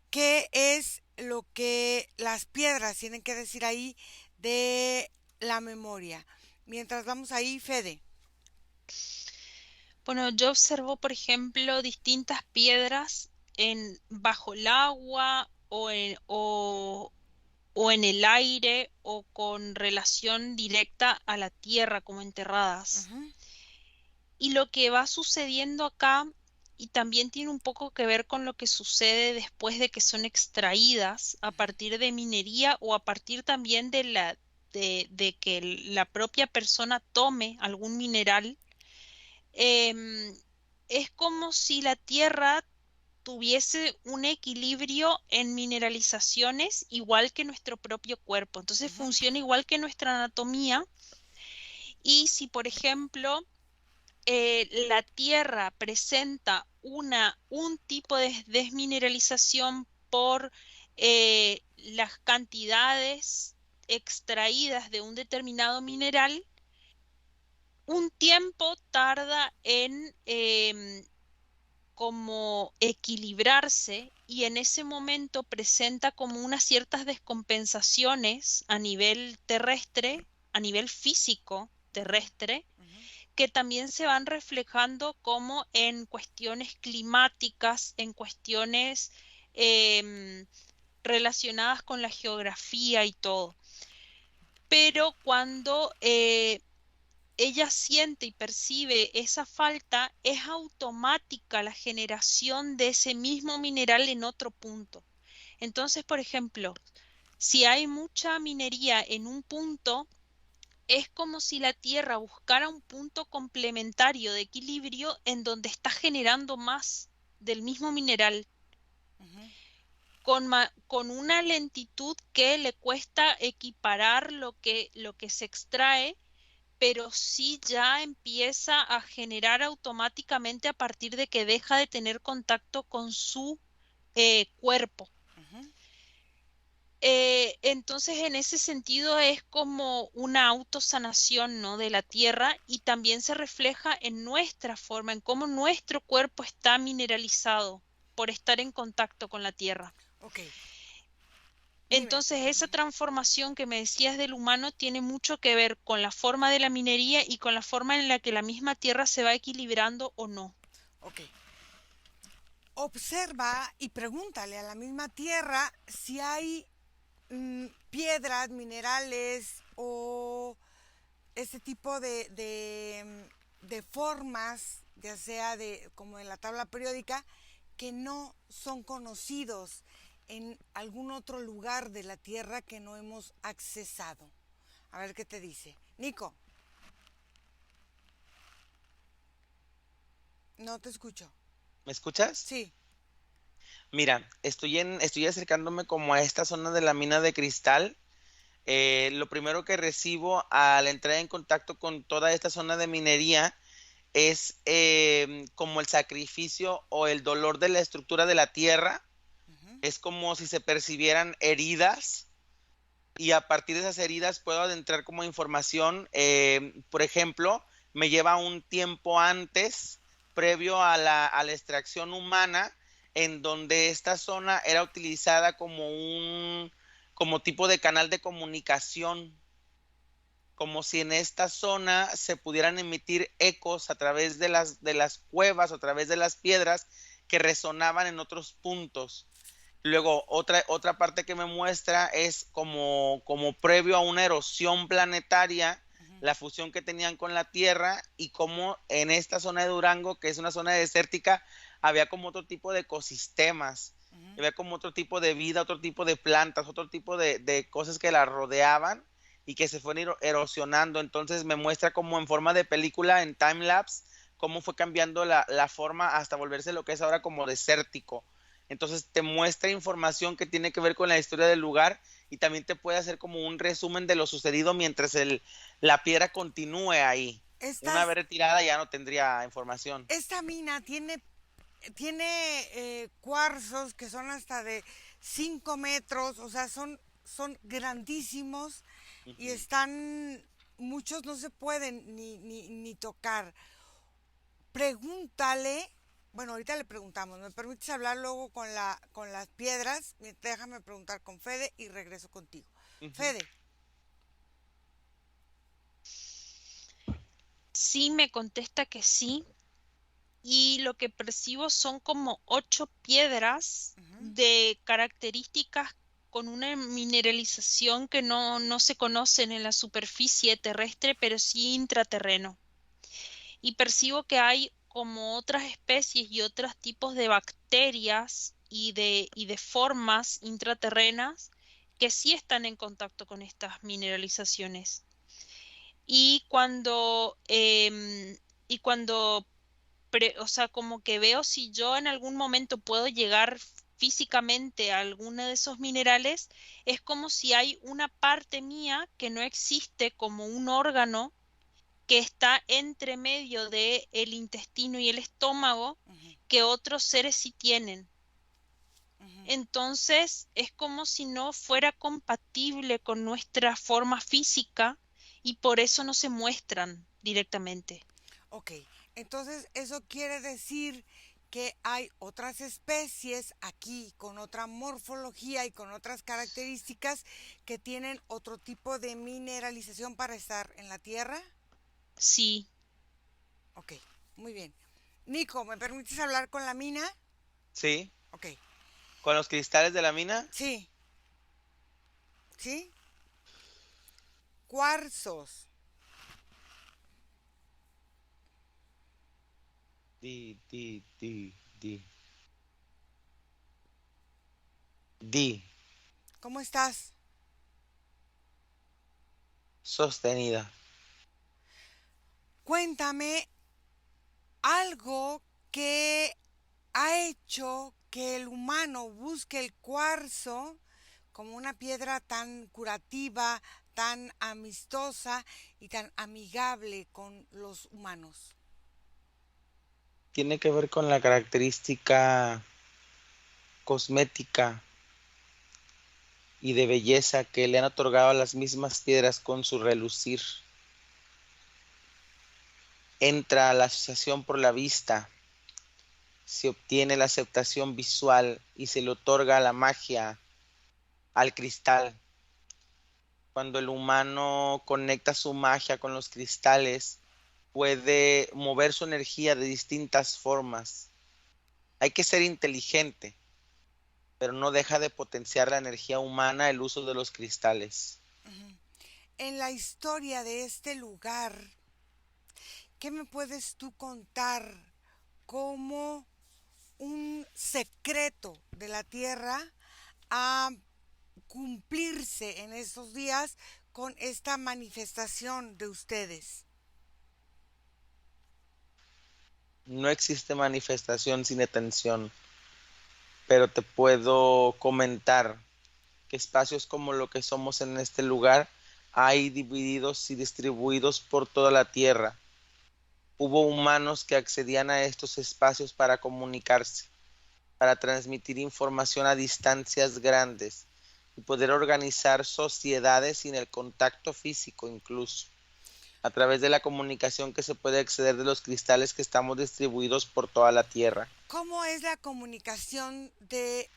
qué es lo que las piedras tienen que decir ahí de la memoria. Mientras vamos ahí, Fede. Bueno, yo observo, por ejemplo, distintas piedras bajo el agua o en el aire o con relación directa a la tierra, como enterradas. Ujú, Y lo que va sucediendo acá, y también tiene un poco que ver con lo que sucede después de que son extraídas a partir de minería o a partir también de que la propia persona tome algún mineral, em, es como si la tierra tuviese un equilibrio en mineralizaciones igual que nuestro propio cuerpo. Entonces ujú, funciona igual que nuestra anatomía. Y si, por ejemplo, la tierra presenta un tipo de desmineralización por las cantidades extraídas de un determinado mineral, un tiempo tarda en como equilibrarse y en ese momento presenta como unas ciertas descompensaciones a nivel terrestre, a nivel físico terrestre, ujú. que también se van reflejando como en cuestiones climáticas, en cuestiones em, relacionadas con la geografía y todo. Pero cuando ella siente y percibe esa falta, es automática la generación de ese mismo mineral en otro punto. Entonces, por ejemplo, si hay mucha minería en un punto, es como si la Tierra buscara un punto complementario de equilibrio en donde está generando más del mismo mineral Ujú. con una lentitud que le cuesta equiparar lo que se extrae, pero sí ya empieza a generar automáticamente a partir de que deja de tener contacto con su cuerpo. Ujú. Entonces, en ese sentido es como una autosanación, ¿no? De la tierra y también se refleja en nuestra forma, en cómo nuestro cuerpo está mineralizado por estar en contacto con la tierra. Ok, dime. Entonces, esa transformación que me decías del humano tiene mucho que ver con la forma de la minería y con la forma en la que la misma tierra se va equilibrando o no. Ok. Observa y pregúntale a la misma tierra si hay piedras, minerales o ese tipo de formas, ya sea como en la tabla periódica, que no son conocidos en algún otro lugar de la Tierra que no hemos accesado. A ver qué te dice. Nico, no te escucho. ¿Me escuchas? Sí. Mira, estoy acercándome como a esta zona de la mina de cristal. Lo primero que recibo al entrar en contacto con toda esta zona de minería es como el sacrificio o el dolor de la estructura de la tierra. Ujú, Es como si se percibieran heridas y a partir de esas heridas puedo adentrar como información, por ejemplo, me lleva un tiempo antes, previo a la extracción humana, en donde esta zona era utilizada como tipo de canal de comunicación, como si en esta zona se pudieran emitir ecos a través de las cuevas, a través de las piedras que resonaban en otros puntos. Luego, otra parte que me muestra es como previo a una erosión planetaria, Ujú, la fusión que tenían con la Tierra y cómo en esta zona de Durango, que es una zona desértica, había como otro tipo de ecosistemas, ujú. había como otro tipo de vida, otro tipo de plantas, otro tipo de cosas que la rodeaban y que se fueron erosionando. Entonces me muestra como en forma de película, en time lapse, cómo fue cambiando la forma hasta volverse lo que es ahora como desértico. Entonces te muestra información que tiene que ver con la historia del lugar y también te puede hacer como un resumen de lo sucedido mientras la piedra continúe ahí. Una vez Estas, retirada ya no tendría información. esta mina tiene cuarzos que son hasta de 5 metros, o sea, son grandísimos y Ujú. están, muchos no se pueden ni tocar. Pregúntale, bueno, ahorita le preguntamos, ¿me permites hablar luego con las piedras? Déjame preguntar con Fede y regreso contigo. Ujú. Fede, Sí, me contesta que sí. Y lo que percibo son como 8 piedras ujú, de características con una mineralización que no se conocen en la superficie terrestre, pero sí intraterreno. Y percibo que hay como otras especies y otros tipos de bacterias y de formas intraterrenas que sí están en contacto con estas mineralizaciones. Y cuando o sea, como que veo si yo en algún momento puedo llegar físicamente a alguno de esos minerales, es como si hay una parte mía que no existe como un órgano que está entre medio de el intestino y el estómago ujú, que otros seres sí tienen. ujú. Entonces es como si no fuera compatible con nuestra forma física y por eso no se muestran directamente. Ok, entonces eso quiere decir que hay otras especies aquí con otra morfología y con otras características que tienen otro tipo de mineralización para estar en la Tierra. Sí, Ok, muy bien. Nico, ¿me permites hablar con la mina? Sí, Ok, con los cristales de la mina. sí, sí. Cuarzos. Di, di, di, di. Di, ¿Cómo estás? sostenida. Cuéntame algo que ha hecho que el humano busque el cuarzo como una piedra tan curativa, tan amistosa y tan amigable con los humanos. Tiene que ver con la característica cosmética y de belleza que le han otorgado a las mismas piedras con su relucir. Entra a la asociación por la vista, se obtiene la aceptación visual y se le otorga la magia al cristal. Cuando el humano conecta su magia con los cristales, puede mover su energía de distintas formas. Hay que ser inteligente, pero no deja de potenciar la energía humana el uso de los cristales. Ujú. En la historia de este lugar, ¿qué me puedes tú contar como un secreto de la tierra a cumplirse en estos días con esta manifestación de ustedes? No existe manifestación sin atención, pero te puedo comentar que espacios como lo que somos en este lugar hay divididos y distribuidos por toda la tierra. Hubo humanos que accedían a estos espacios para comunicarse, para transmitir información a distancias grandes y poder organizar sociedades sin el contacto físico incluso. a través de la comunicación que se puede acceder de los cristales que estamos distribuidos por toda la Tierra. ¿Cómo es la comunicación de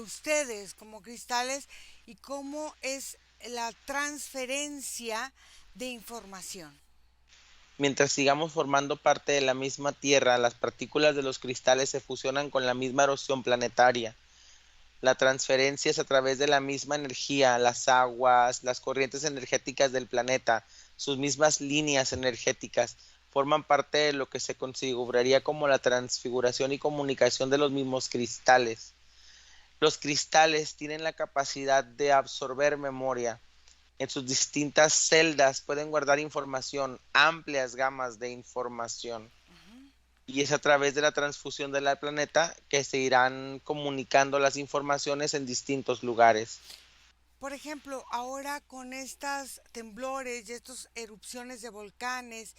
ustedes como cristales y cómo es la transferencia de información? Mientras sigamos formando parte de la misma Tierra, las partículas de los cristales se fusionan con la misma erosión planetaria. La transferencia es a través de la misma energía, las aguas, las corrientes energéticas del planeta, sus mismas líneas energéticas, forman parte de lo que se configuraría como la transfiguración y comunicación de los mismos cristales. Los cristales tienen la capacidad de absorber memoria. En sus distintas celdas pueden guardar información, amplias gamas de información. Y es a través de la transfusión del planeta que se irán comunicando las informaciones en distintos lugares. Por ejemplo, ahora con estos temblores y estas erupciones de volcanes,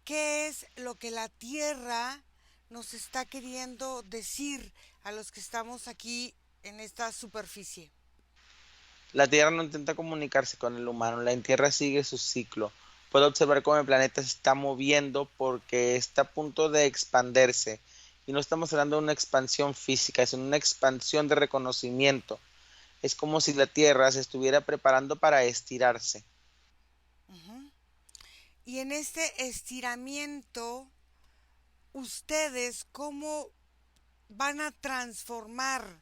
¿qué es lo que la Tierra nos está queriendo decir a los que estamos aquí en esta superficie? La Tierra no intenta comunicarse con el humano, la Tierra sigue su ciclo. Puede observar cómo el planeta se está moviendo porque está a punto de expandirse. Y no estamos hablando de una expansión física, sino una expansión de reconocimiento. Es como si la Tierra se estuviera preparando para estirarse. Ujú. Y en este estiramiento, ¿ustedes cómo van a transformar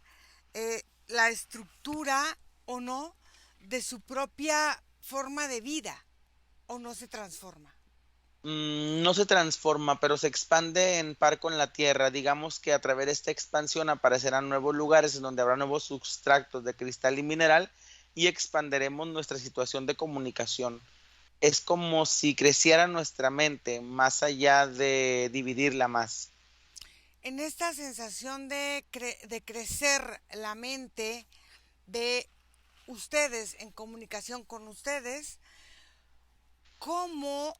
la estructura o no de su propia forma de vida o no se transforma? No se transforma, pero se expande en par con la Tierra. Digamos que a través de esta expansión aparecerán nuevos lugares en donde habrá nuevos substratos de cristal y mineral y expanderemos nuestra situación de comunicación. Es como si creciera nuestra mente más allá de dividirla más. En esta sensación de crecer la mente de ustedes en comunicación con ustedes, ¿cómo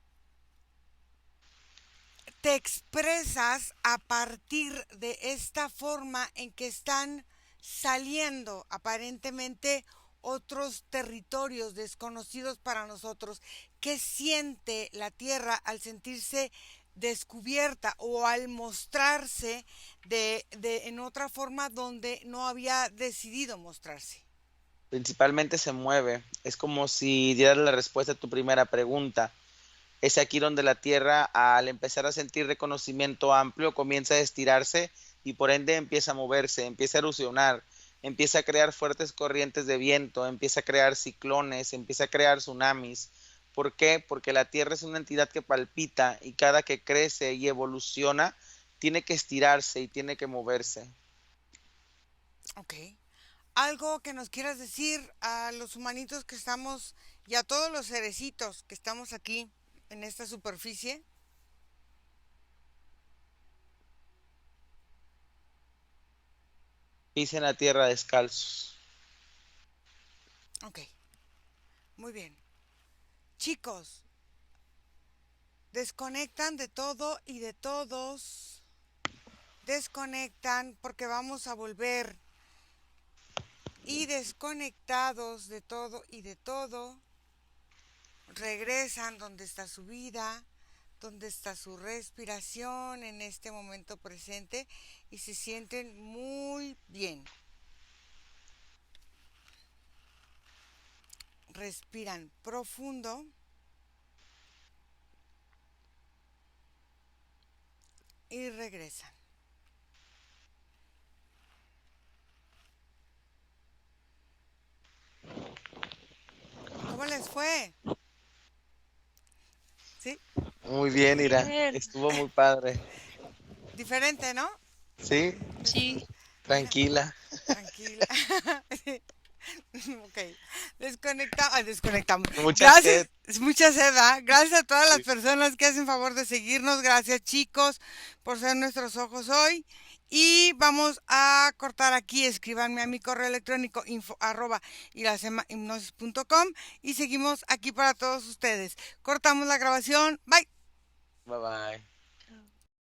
te expresas a partir de esta forma en que están saliendo aparentemente otros territorios desconocidos para nosotros? ¿Qué siente la Tierra al sentirse descubierta o al mostrarse en otra forma donde no había decidido mostrarse? Principalmente se mueve. Es como si dieras la respuesta a tu primera pregunta. Es aquí donde la Tierra, al empezar a sentir reconocimiento amplio, comienza a estirarse y por ende empieza a moverse, empieza a erosionar, empieza a crear fuertes corrientes de viento, empieza a crear ciclones, empieza a crear tsunamis. ¿Por qué? Porque la Tierra es una entidad que palpita y cada que crece y evoluciona, tiene que estirarse y tiene que moverse. Ok. Algo que nos quieras decir a los humanitos que estamos y a todos los cerecitos que estamos aquí en esta superficie. Pisen la Tierra descalzos. Ok, muy bien. Chicos, desconectan de todo y de todos. Desconectan porque vamos a volver. Y desconectados de todo y de todo, regresan donde está su vida, donde está su respiración en este momento presente y se sienten muy bien. Respiran profundo y regresan. ¿Cómo les fue? ¿Sí? Muy bien, Ira. Bien, Estuvo muy padre. Diferente, ¿no? ¿Sí? sí. Mira, Tranquila. tranquila. Ok, desconectamos. Mucha Gracias, sed. mucha seda. Gracias a todas las Sí. personas que hacen favor de seguirnos. Gracias, chicos, por ser nuestros ojos hoy. Y vamos a cortar aquí. Escríbanme a mi correo electrónico info@irasemahipnosis.com y seguimos aquí para todos ustedes. Cortamos la grabación. Bye. Bye bye.